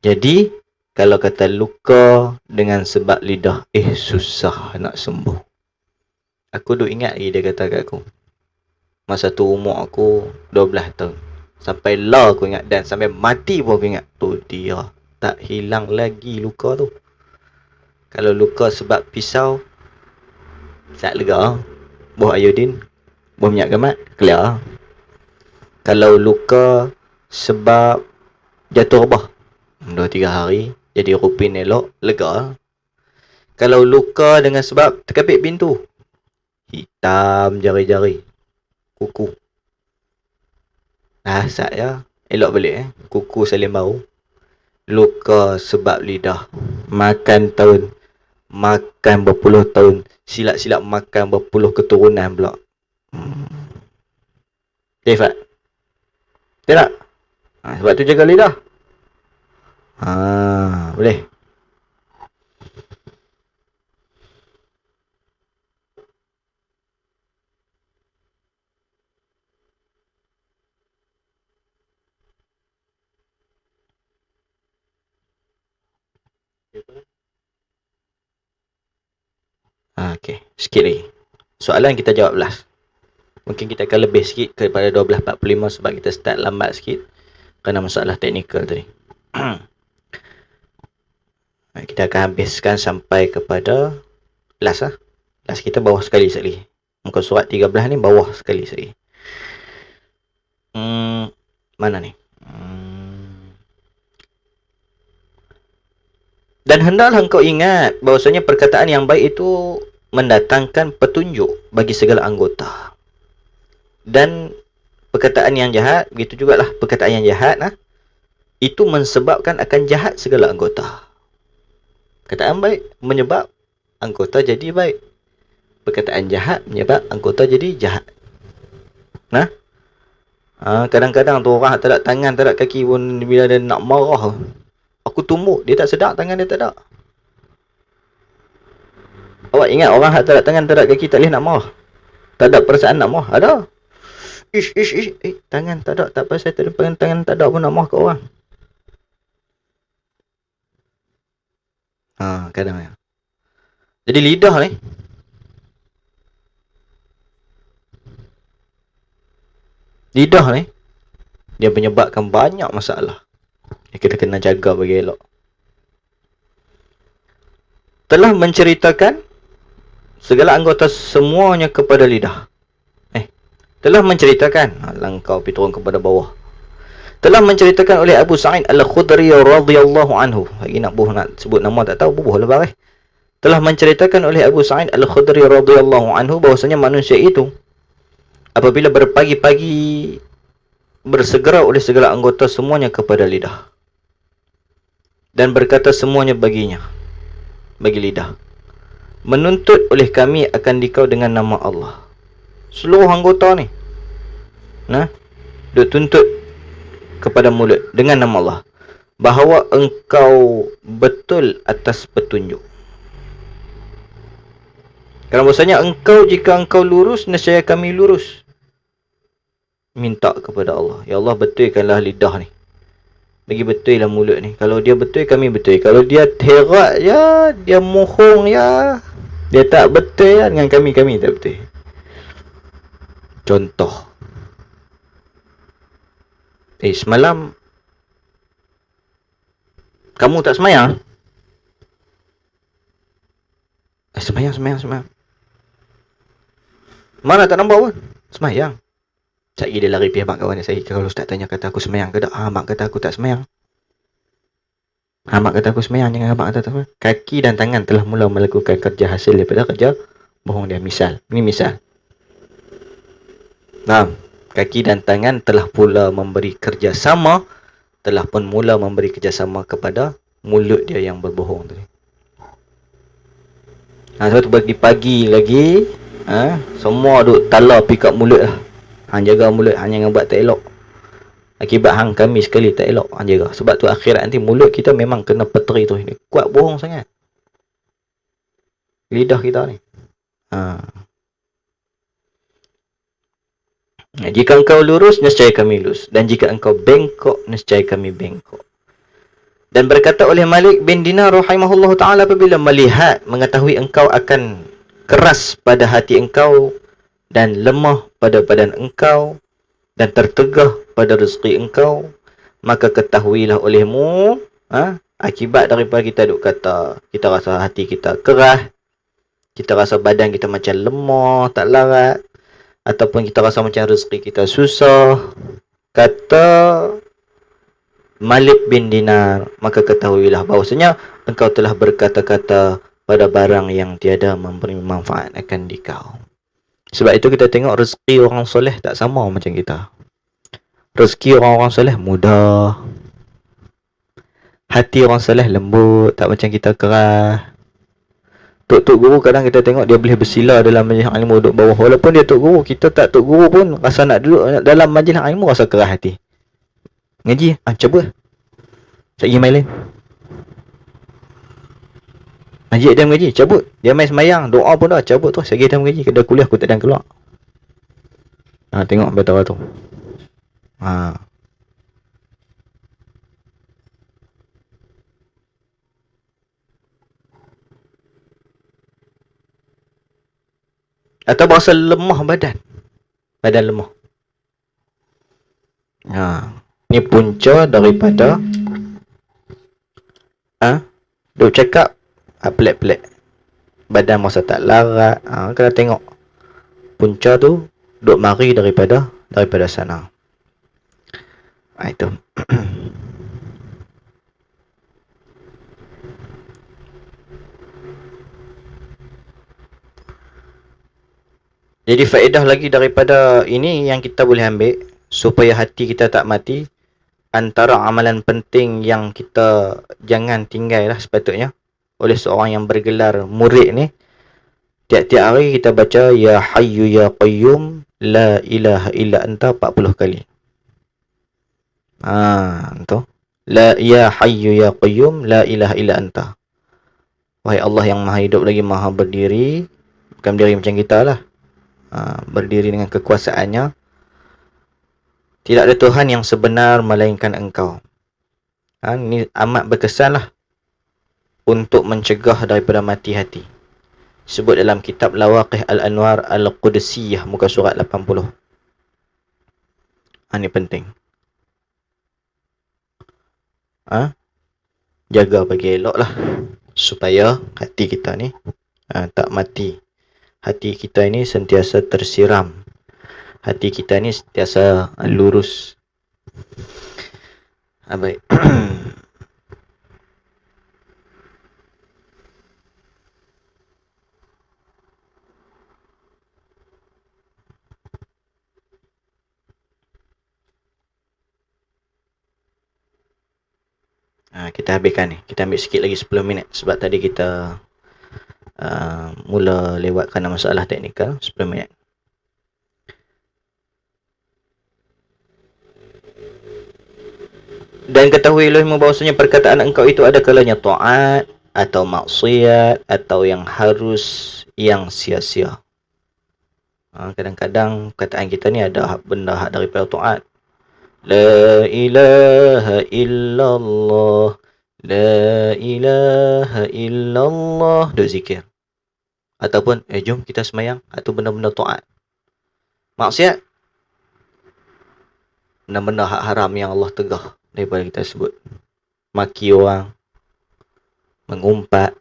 Jadi kalau kata luka dengan sebab lidah, susah nak sembuh. Aku duk ingat lagi dia kata kat aku. Masa tu umur aku 12 tahun. Sampai lah aku ingat, dan sampai mati pun aku ingat. Tu dia, tak hilang lagi luka tu. Kalau luka sebab pisau, tak lega. Buah iodin, buah minyak gamat, clear. Kalau luka sebab jatuh rebah, 2-3 hari, Jadi Rupin elok, lega. Kalau luka dengan sebab terkapit pintu, hitam jari-jari, kuku. Asal ya. Elok balik kuku salin bau. Luka sebab lidah. Makan tahun. Makan berpuluh tahun. Silap-silap makan berpuluh keturunan pula. Betul tak? Betul tak? Sebab tu jaga lidah. Boleh. Okey, sikit lagi. Soalan kita jawab last. Mungkin kita akan lebih sikit kepada 12.45 sebab kita start lambat sikit kerana masalah teknikal tadi. Kita akan habiskan sampai kepada last lah. Last kita bawah sekali sekali. Muka surat 13 ni bawah sekali sekali. Mana ni? Dan hendaklah engkau ingat bahawasanya perkataan yang baik itu mendatangkan petunjuk bagi segala anggota. Dan perkataan yang jahat, begitu jugalah perkataan yang jahat itu menyebabkan akan jahat segala anggota. Perkataan baik menyebab anggota jadi baik. Perkataan jahat menyebab anggota jadi jahat. Kadang-kadang tu orang tak ada tangan, tak ada kaki pun bila dia nak marah, aku tumbuk, dia tak sedar tangan dia tak ada. Awak ingat orang tak ada tangan, tak ada kaki tak boleh nak marah? Tak ada perasaan nak marah? Ada. Ish. Tangan tak ada, tak pasal tak ada tangan tak ada pun nak marah kat orang. Kadang ya. Jadi lidah ni dia menyebabkan banyak masalah. Kita kena jaga bagi elok. Telah menceritakan segala anggota semuanya kepada lidah. Telah menceritakan, langkau pergi turun kepada bawah. Telah menceritakan oleh Abu Sa'id Al-Khudri radhiyallahu anhu. Lagi nak sebut nama tak tahu, bubuh lebar Telah menceritakan oleh Abu Sa'id Al-Khudri radhiyallahu anhu bahwasanya manusia itu apabila berpagi-pagi bersegera oleh segala anggota semuanya kepada lidah. Dan berkata semuanya baginya, bagi lidah. Menuntut oleh kami akan dikau dengan nama Allah. Seluruh anggota ni duk tuntut kepada mulut dengan nama Allah, bahawa engkau betul atas petunjuk. Kerana bahasanya engkau, jika engkau lurus, nescaya kami lurus. Minta kepada Allah, ya Allah betulkanlah lidah ni, bagi betul lah mulut ni. Kalau dia betul, kami betul. Kalau dia terak ya, dia mohong ya, dia tak betul ya, dengan kami tak betul. Contoh, semalam kamu tak semayang? Semayang. Mana tak nampak pun? Semayang. Sekejap dia lari pergi abang kawan saya. Kalau ustaz tanya kata aku semayang ke tak? Abang kata aku tak semayang. Abang kata aku semayang, jangan abang kata tak semayang. Kaki dan tangan telah mula melakukan kerja hasil daripada kerja bohong dia. Misal. Ini misal. Kaki dan tangan telah pula memberi kerjasama, telah pun mula memberi kerjasama kepada mulut dia yang berbohong tadi. Sebab tu pagi lagi semua duk tala pergi kat mulut lah. Hang jaga mulut, hang jangan buat tak elok. Akibat hang kami sekali tak elok, hang jaga. Sebab tu akhirat nanti mulut kita memang kena peteri tu. Dia kuat bohong sangat lidah kita ni. Jika engkau lurus, nescaya kami lurus. Dan jika engkau bengkok, nescaya kami bengkok. Dan berkata oleh Malik bin Dinar rahimahullah ta'ala, apabila melihat, mengetahui engkau akan keras pada hati engkau, dan lemah pada badan engkau, dan tertegah pada rezeki engkau, maka ketahuilah olehmu, akibat daripada kita duk kata, kita rasa hati kita keras, kita rasa badan kita macam lemah, tak larat, ataupun kita rasa macam rezeki kita susah, kata Malik bin Dinar, maka ketahuilah bahawasanya engkau telah berkata-kata pada barang yang tiada memberi manfaat akan dikau. Sebab itu kita tengok rezeki orang soleh tak sama macam kita. Rezeki orang-orang soleh mudah. Hati orang soleh lembut, tak macam kita keras. Tok-tok guru kadang kita tengok dia boleh bersila dalam majlis ilmu duduk bawah. Walaupun dia tok guru, kita tak tok guru pun rasa nak duduk dalam majlis ilmu rasa keras hati. Ngaji, cuba. Saya pergi main lain. Majid dia mengaji, cabut. Dia main semayang, doa pun dah, cabut tu. Saya dia mengaji, kedai kuliah aku tak ada keluar. Tengok betul tu. Atau berasa lemah badan. Badan lemah. Ni punca daripada duk cakap pelik-pelik. Badan masa tak larat. Kena tengok. Punca tu duk mari daripada sana. Itu. Jadi faedah lagi daripada ini yang kita boleh ambil supaya hati kita tak mati. Antara amalan penting yang kita jangan tinggal lah sepatutnya oleh seorang yang bergelar murid ni, tiap-tiap hari kita baca Ya Hayyu Ya Qayyum La ilaha illa anta 40 kali. Tu. La Ya Hayyu Ya Qayyum La ilaha illa anta. Wahai Allah yang maha hidup lagi maha berdiri. Bukan berdiri macam kita lah. Berdiri dengan kekuasaannya. Tidak ada Tuhan yang sebenar melainkan engkau. Ini amat berkesan lah untuk mencegah daripada mati hati. Sebut dalam kitab Lawaqih Al-Anwar Al-Qudusiyah muka surat 80. Ini penting. Jaga bagi elok lah supaya hati kita ni tak mati. Hati kita ini sentiasa tersiram. Hati kita ni sentiasa lurus. Baik. Kita habiskan ni. Kita ambil sikit lagi 10 minit. Sebab tadi kita mula lewat kerana masalah teknikal. 10 minit. Dan ketahuilah bahawasanya perkataan engkau itu ada kalanya taat atau maksiat atau yang harus yang sia-sia. Kadang-kadang perkataan kita ni ada benda hak daripada taat. La ilaha illallah. La ilaha illallah. Duk zikir. Ataupun jom kita semayang. Atau benda-benda taat. Maksiat. Benda-benda hak haram yang Allah tegah daripada kita sebut. Maki orang. Mengumpat.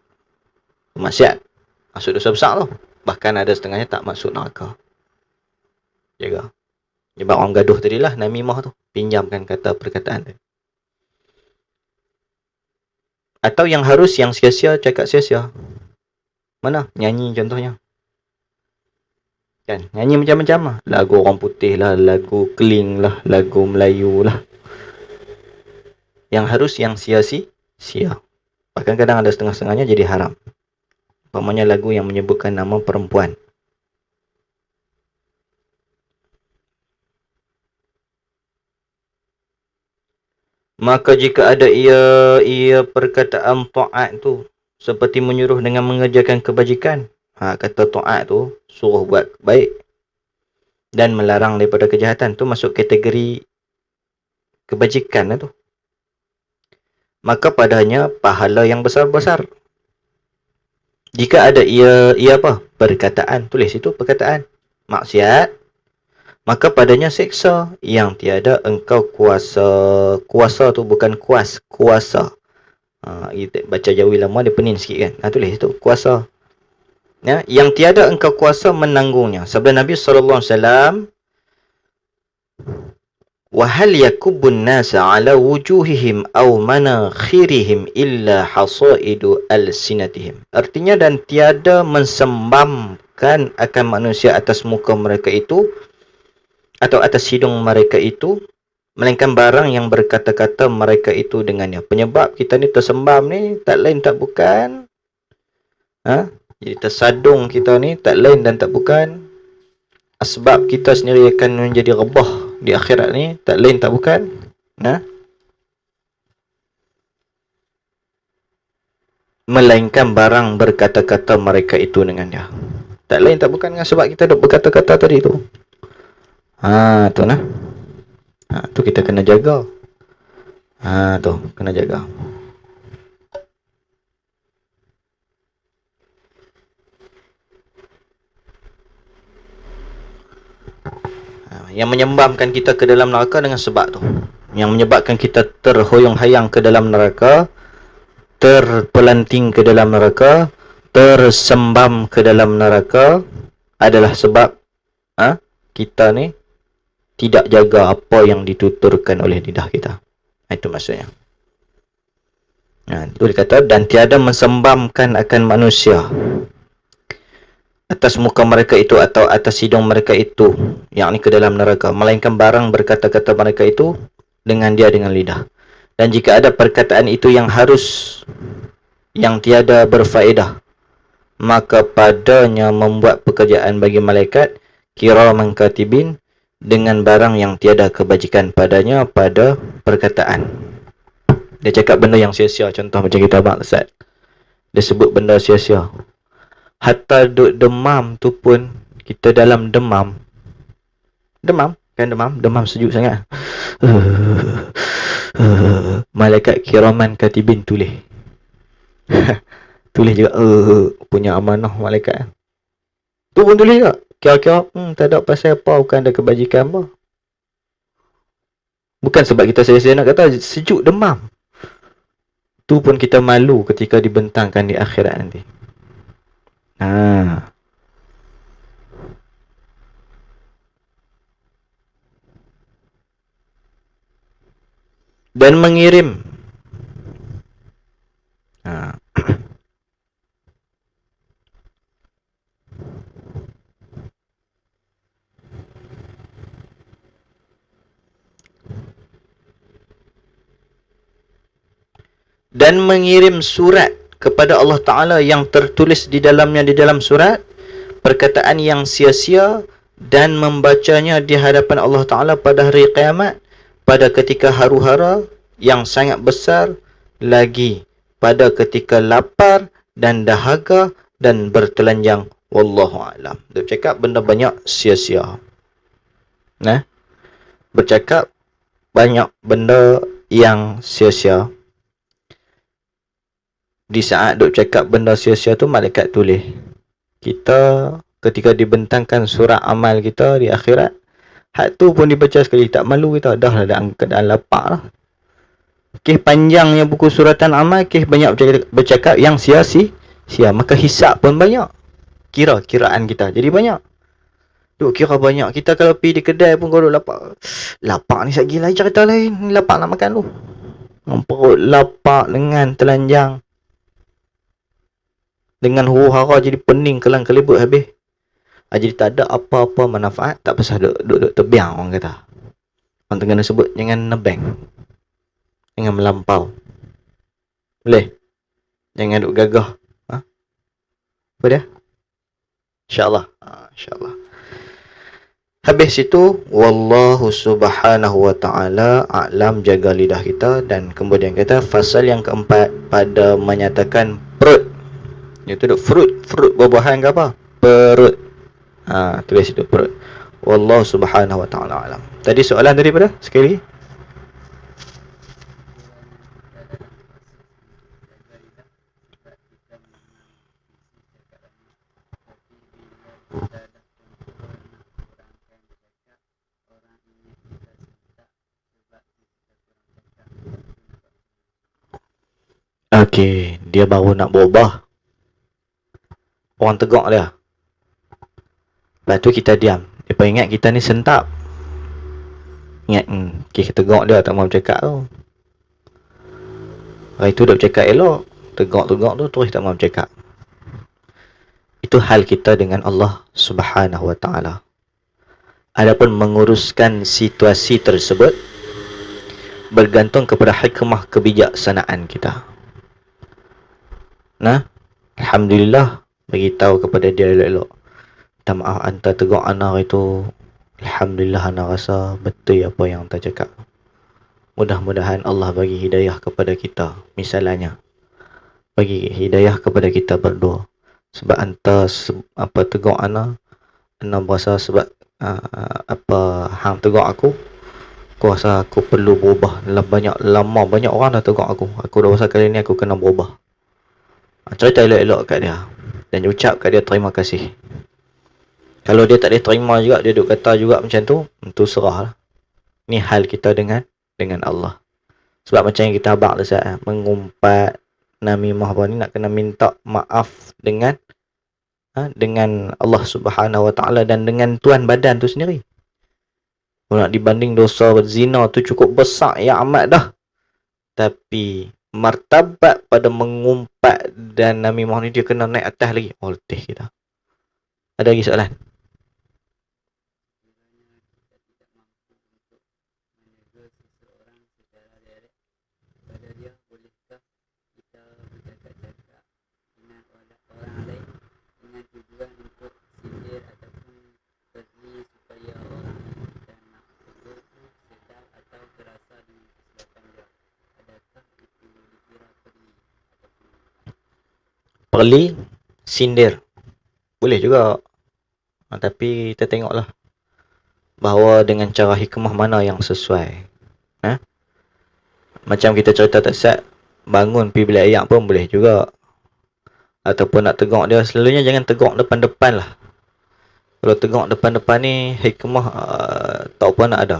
Maksiat. Masuk dosa besar tu. Bahkan ada setengahnya tak masuk neraka. Jaga. Sebab orang gaduh tadilah namimah tu. Pinjamkan kata perkataan tu. Atau yang harus yang sia-sia cakap sia-sia. Mana? Nyanyi contohnya. Kan? Nyanyi macam-macam lah. Lagu orang putih lah. Lagu keling lah. Lagu Melayu lah. Yang harus yang sia-sia. Bahkan kadang ada setengah-setengahnya jadi haram. Umpamanya lagu yang menyebutkan nama perempuan. Maka jika ada ia perkataan taat tu seperti menyuruh dengan mengerjakan kebajikan. Kata taat tu suruh buat baik dan melarang daripada kejahatan tu masuk kategori kebajikan lah tu. Maka padanya pahala yang besar-besar. Jika ada ia perkataan, tulis itu perkataan maksiat, maka padanya seksa yang tiada engkau kuasa. Kuasa tu bukan kuasa. Kita baca Jawi lama dia pening sikit kan. Tulis tu kuasa. Yang tiada engkau kuasa menanggungnya. Sabda Nabi SAW, وهل يكب الناس على وجوههم أو مناخرهم إلا حصائد ألسنتهم. Artinya, dan tiada mensembamkan akan manusia atas muka mereka itu atau atas hidung mereka itu, melainkan barang yang berkata-kata mereka itu dengannya. Penyebab kita ni tersembam ni tak lain tak bukan, jadi tersadung kita ni tak lain dan tak bukan, sebab kita sendiri akan menjadi rebah di akhirat ni tak lain tak bukan, melainkan barang berkata-kata mereka itu dengan dia. Tak lain tak bukan dengan sebab kita duk berkata-kata tadi tu. Tu nah. Tu kita kena jaga. Tu kena jaga. Yang menyembamkan kita ke dalam neraka dengan sebab tu. Yang menyebabkan kita terhoyong-hayang ke dalam neraka, terpelanting ke dalam neraka, tersembam ke dalam neraka adalah sebab kita ni tidak jaga apa yang dituturkan oleh lidah kita. Itu maksudnya. Itu dikata, dan tiada mensembamkan akan manusia atas muka mereka itu atau atas hidung mereka itu, yakni ke dalam neraka, melainkan barang berkata-kata mereka itu dengan lidah. Dan jika ada perkataan itu yang harus, yang tiada berfaedah, maka padanya membuat pekerjaan bagi malaikat kiraman katibin dengan barang yang tiada kebajikan padanya pada perkataan. Dia cakap benda yang sia-sia, contoh macam kita abang Ustaz, dia sebut benda sia-sia. Hatta duk demam tu pun, kita dalam demam kan, demam sejuk sangat, malaikat kiraman katibin tulis tulis juga, punya amanah malaikat tu pun tulis juga. Kira-kira tak ada pasal apa, bukan ada kebajikan apa, bukan sebab kita sia-sia nak kata sejuk demam. Tu pun kita malu ketika dibentangkan di akhirat nanti. Dan mengirim dan mengirim surat kepada Allah Ta'ala yang tertulis di dalamnya, di dalam surat, perkataan yang sia-sia, dan membacanya di hadapan Allah Ta'ala pada hari kiamat, pada ketika haru-hara yang sangat besar, lagi pada ketika lapar dan dahaga dan bertelanjang. Wallahu a'lam. Dia bercakap benda banyak sia-sia. Bercakap banyak benda yang sia-sia. Di saat duk cakap benda sia-sia tu, malaikat tulis. Kita ketika dibentangkan surat amal kita di akhirat, hak tu pun dibaca sekali, tak malu kita. Dah lah dalam keadaan lapar lah. Panjangnya buku suratan amal, banyak bercakap yang sia-sia, maka hisap pun banyak. Kiraan kita jadi banyak. Duk kira banyak. Kita kalau pergi di kedai pun kalau lapar. Lapar ni lagi lain cerita lain. Lapar nak makan tu. Perut lapar dengan telanjang, dengan huru-hara jadi pening kelang kelibut habis. Jadi tak ada apa-apa manfaat. Tak pasal duduk terbiang, orang kata. Orang tengah sebut jangan nebeng, jangan melampau. Boleh? Jangan duduk gagah. Apa dia? InsyaAllah. InsyaAllah. Habis itu, wallahu subhanahu wa ta'ala a'lam, jaga lidah kita. Dan kemudian kata fasal yang keempat pada menyatakan perut. Itu duk fruit buah-buahan ke apa? Perut. Tulis itu perut. Wallahu subhanahu wa ta'ala alam. Tadi soalan daripada sekali lagi. Okey, dia baru nak berubah. Orang tegak dia. Lepas tu kita diam. Dia ingat kita ni sentap. Ingat kita tegak dia tak mau bercakap tu. Hari tu dah bercakap elok, tegak-tegak tu terus tak mau bercakap. Itu hal kita dengan Allah Subhanahu Wa Taala. Adapun menguruskan situasi tersebut bergantung kepada hikmah kebijaksanaan kita. Nah, alhamdulillah bagi tahu kepada dia elok-elok. Minta maaf anta tegak ana itu. Alhamdulillah ana rasa betul apa yang anta cakap. Mudah-mudahan Allah bagi hidayah kepada kita. Misalnya bagi hidayah kepada kita berdua. Sebab anta apa tegak ana berasa sebab apa hang tegak aku rasa aku perlu berubah. Banyak orang dah tegak aku dah rasa kali ni aku kena berubah. Cerita elok-elok kat dia dan ucap kat dia terima kasih. Kalau dia tak boleh terima juga, dia duk kata juga macam tu, itu serah lah. Ni hal kita dengan Allah. Sebab macam yang kita abang dah mengumpat namimah apa ni, nak kena minta maaf dengan Allah Subhanahu Wa Taala dan dengan tuan badan tu sendiri. Kalau nak dibanding dosa berzina tu cukup besar ya amat dah. Tapi martabat pada mengumpat dan namimah ni dia kena naik atas lagi. Oh, letih kita. Ada lagi soalan? Perli, sindir. Boleh juga. Tapi kita tengoklah bahawa dengan cara hikmah mana yang sesuai. Macam kita cerita tak set, bangun pergi bilik ayak pun boleh juga. Ataupun nak tegak dia, selalunya jangan tegak depan-depan lah. Kalau tegak depan-depan ni, hikmah tak apa nak ada.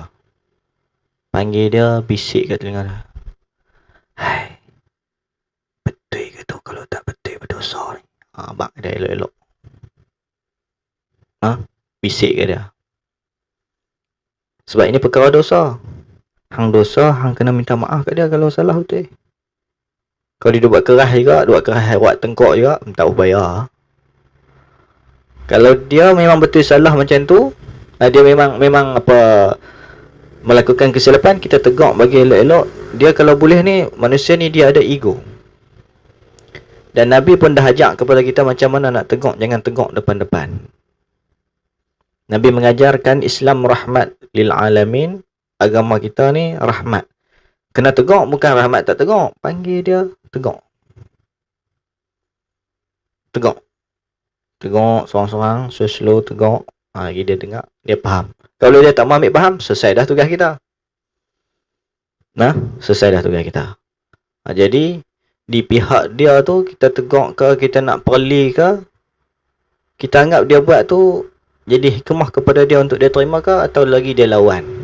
Panggil dia, bisik kat telinga dia. Hai, betul ke tu? Kalau tak betul berdosa ni. Abang dia elok-elok. Bisik kat dia. Sebab ini perkara dosa. Hang dosa, hang kena minta maaf kat dia kalau salah betul. Kalau dia buat keras juga, buat keras buat tengkok juga, tak bayar. Kalau dia memang betul salah macam tu, dia memang apa melakukan kesilapan, kita tegak bagi elok-elok. Dia kalau boleh ni, manusia ni dia ada ego. Dan Nabi pun dah ajak kepada kita macam mana nak tegak, jangan tegak depan-depan. Nabi mengajarkan Islam rahmat lil alamin. Agama kita ni rahmat. Kena tegak, bukan rahmat tak tegak. Panggil dia, tegak. Tegak. Tegak, sorang-sorang, slow-slow, tegak. Lagi dia dengar, dia faham. Kalau dia tak mahu ambil faham, selesai dah tugas kita. Selesai dah tugas kita. Jadi, di pihak dia tu, kita tegak ke, kita nak perli ke, kita anggap dia buat tu, jadi hikmah kepada dia untuk dia terima ke, atau lagi dia lawan.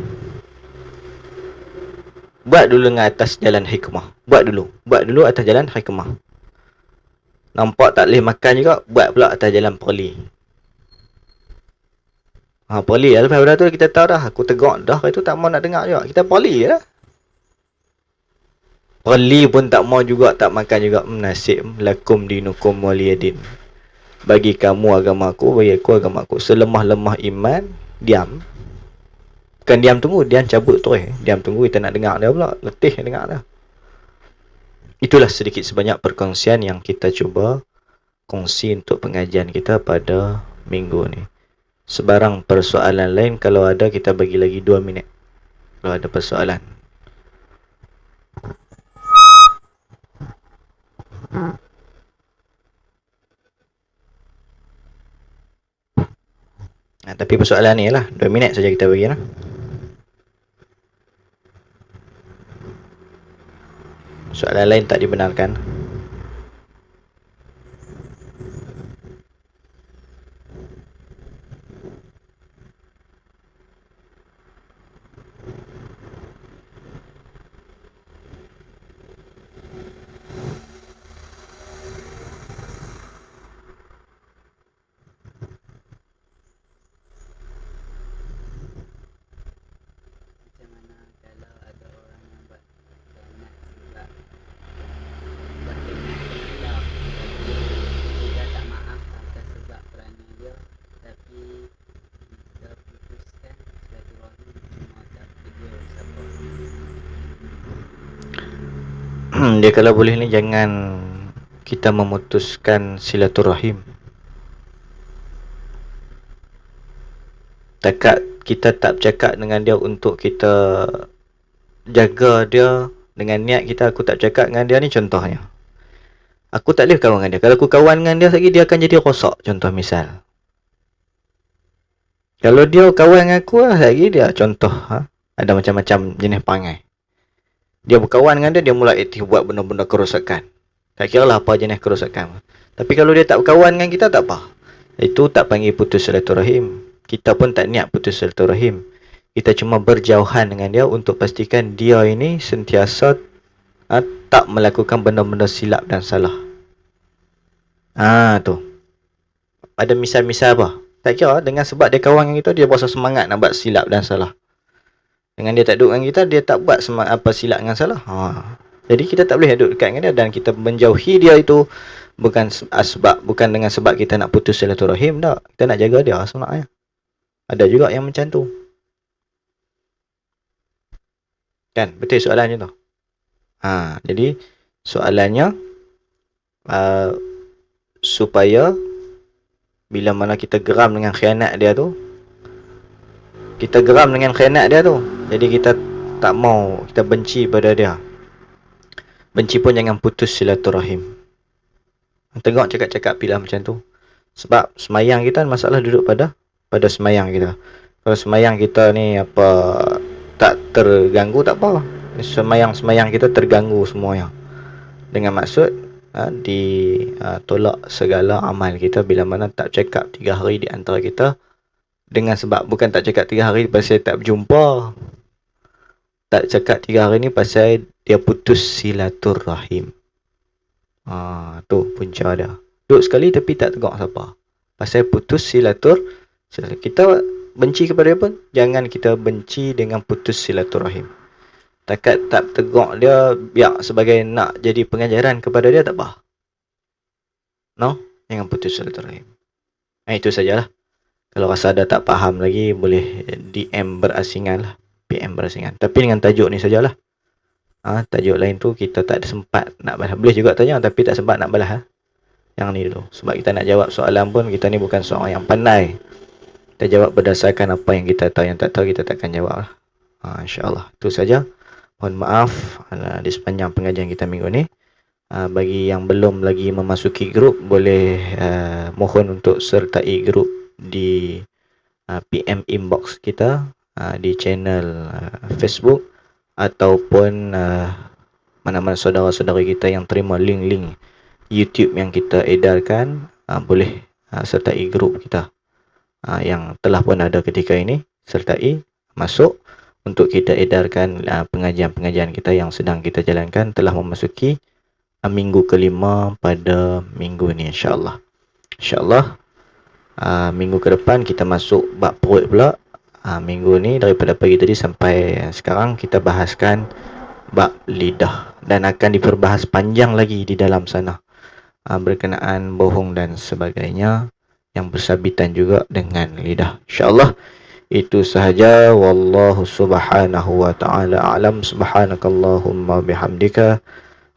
Buat dulu dengan atas jalan hikmah. Buat dulu atas jalan hikmah. Nampak tak boleh makan juga, buat pula atas jalan perli. Perli lah. Lepas pada tu kita tahu dah, aku tegak dah, itu tak mau nak dengar juga. Kita perli je lah. Perli pun tak mau juga, tak makan juga. Nasib lakum dinukum waliyadin. Bagi kamu agama aku, bagi aku agama aku. Selemah-lemah iman, diam. Bukan diam tunggu, diam cabut terus. Diam tunggu, kita nak dengar dia pula. Letih dengar dia. Itulah sedikit sebanyak perkongsian yang kita cuba kongsi untuk pengajian kita pada minggu ni. Sebarang persoalan lain, kalau ada kita bagi lagi 2 minit. Kalau ada persoalan. Tapi persoalan ni lah 2 minit saja kita bagi lah. Soalan lain tak dibenarkan. Dia kalau boleh ni jangan kita memutuskan silaturahim. Takat kita tak bercakap dengan dia untuk kita jaga dia dengan niat kita, aku tak bercakap dengan dia ni contohnya. Aku tak boleh kawan dengan dia. Kalau aku kawan dengan dia lagi, dia akan jadi rosak. Contoh misal. Kalau dia kawan dengan aku lagi, dia contoh. Ada macam-macam jenis perangai. Dia berkawan dengan dia, dia mula aktif buat benda-benda kerosakan. Tak kira lah apa jenis kerosakan. Tapi kalau dia tak berkawan dengan kita, tak apa. Itu tak panggil putus silaturahim. Kita pun tak niat putus silaturahim. Kita cuma berjauhan dengan dia untuk pastikan dia ini sentiasa tak melakukan benda-benda silap dan salah. Tu. Ada misal-misal apa? Tak kira dengan sebab dia kawan dengan kita, dia berasa semangat nak buat silap dan salah. Dengan dia tak duduk dengan kita, dia tak buat apa silap dengan salah. Jadi kita tak boleh duduk dekat dengan dia, dan kita menjauhi dia itu bukan dengan sebab kita nak putus silaturahim, tak. Kita nak jaga dia sebenarnya. Ada juga yang macam tu. Kan? Betul soalannya tu. Jadi soalannya supaya bila mana kita geram dengan khianat dia tu, jadi kita tak mau, kita benci pada dia. Benci pun jangan putus silaturahim. Tengok cakap-cakap pilah macam tu. Sebab semayang kita, masalah duduk pada semayang kita. Kalau semayang kita ni tak terganggu, tak apa. Semayang kita terganggu semuanya. Dengan maksud ditolak segala amal kita bila mana tak cakap 3 hari di antara kita. Dengan sebab bukan tak cakap 3 hari pasal tak berjumpa. Tak cakap 3 hari ni pasal dia putus silaturahim. Tu punca dia. Duduk sekali tapi tak tegak siapa. Pasal putus silaturahim. Kita benci kepada dia pun, jangan kita benci dengan putus silaturahim. Takat tak tegak dia, biar sebagai nak jadi pengajaran kepada dia, tak apa. Jangan putus silaturahim. Itu sajalah. Kalau rasa ada tak faham lagi, boleh DM berasingan lah. PM berasingan. Tapi dengan tajuk ni sajalah. Tajuk lain tu kita tak ada sempat nak balas. Boleh juga tanya, tapi tak sempat nak balas. Yang ni dulu. Sebab kita nak jawab soalan pun, kita ni bukan seorang yang pandai. Kita jawab berdasarkan apa yang kita tahu. Yang tak tahu, kita takkan jawab lah. InsyaAllah. Itu saja. Mohon maaf di sepanjang pengajian kita minggu ni. Bagi yang belum lagi memasuki grup, boleh mohon untuk sertai grup di PM inbox kita di channel Facebook, ataupun mana-mana saudara-saudara kita yang terima link-link YouTube yang kita edarkan, boleh sertai grup kita yang telah pun ada ketika ini. Sertai, masuk untuk kita edarkan pengajian-pengajian kita yang sedang kita jalankan. Telah memasuki minggu kelima pada minggu ini, insyaAllah. InsyaAllah minggu ke depan kita masuk bab perut pula. Minggu ni daripada pagi tadi sampai sekarang kita bahaskan bab lidah, dan akan diperbahas panjang lagi di dalam sana berkenaan bohong dan sebagainya yang bersabitan juga dengan lidah. InsyaAllah itu sahaja. Wallahu subhanahu wa ta'ala a'lam. Subhanakallahumma bihamdika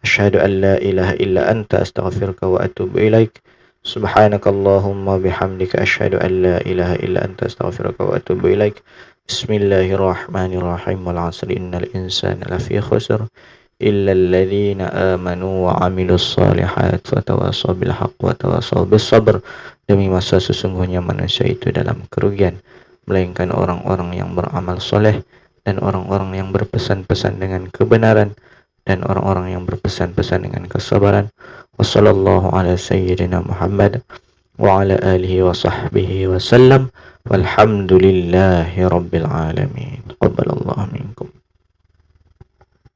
asyhadu an la ilaha illa anta astaghfiruka wa atubu ilaik. Subhanakallahumma bihamdika asyhadu an la ilaha illa anta astaghfiruka wa atubu ilaik. Bismillahirrahmanirrahim. Wal 'asri innal insana lafi khusr illa alladhina amanu wa 'amilus solihat wa tawassaw bil haqq wa tawassaw bis sabr. Demi masa sesungguhnya manusia itu dalam kerugian, melainkan orang-orang yang beramal soleh dan orang-orang yang berpesan-pesan dengan kebenaran dan orang-orang yang berpesan-pesan dengan kesabaran. Wassallallahu ala sayyidina Muhammad wa ala alihi wa sahbihi wa sallam. Walhamdulillahi rabbil alamin. Taqabbalallahu minkum.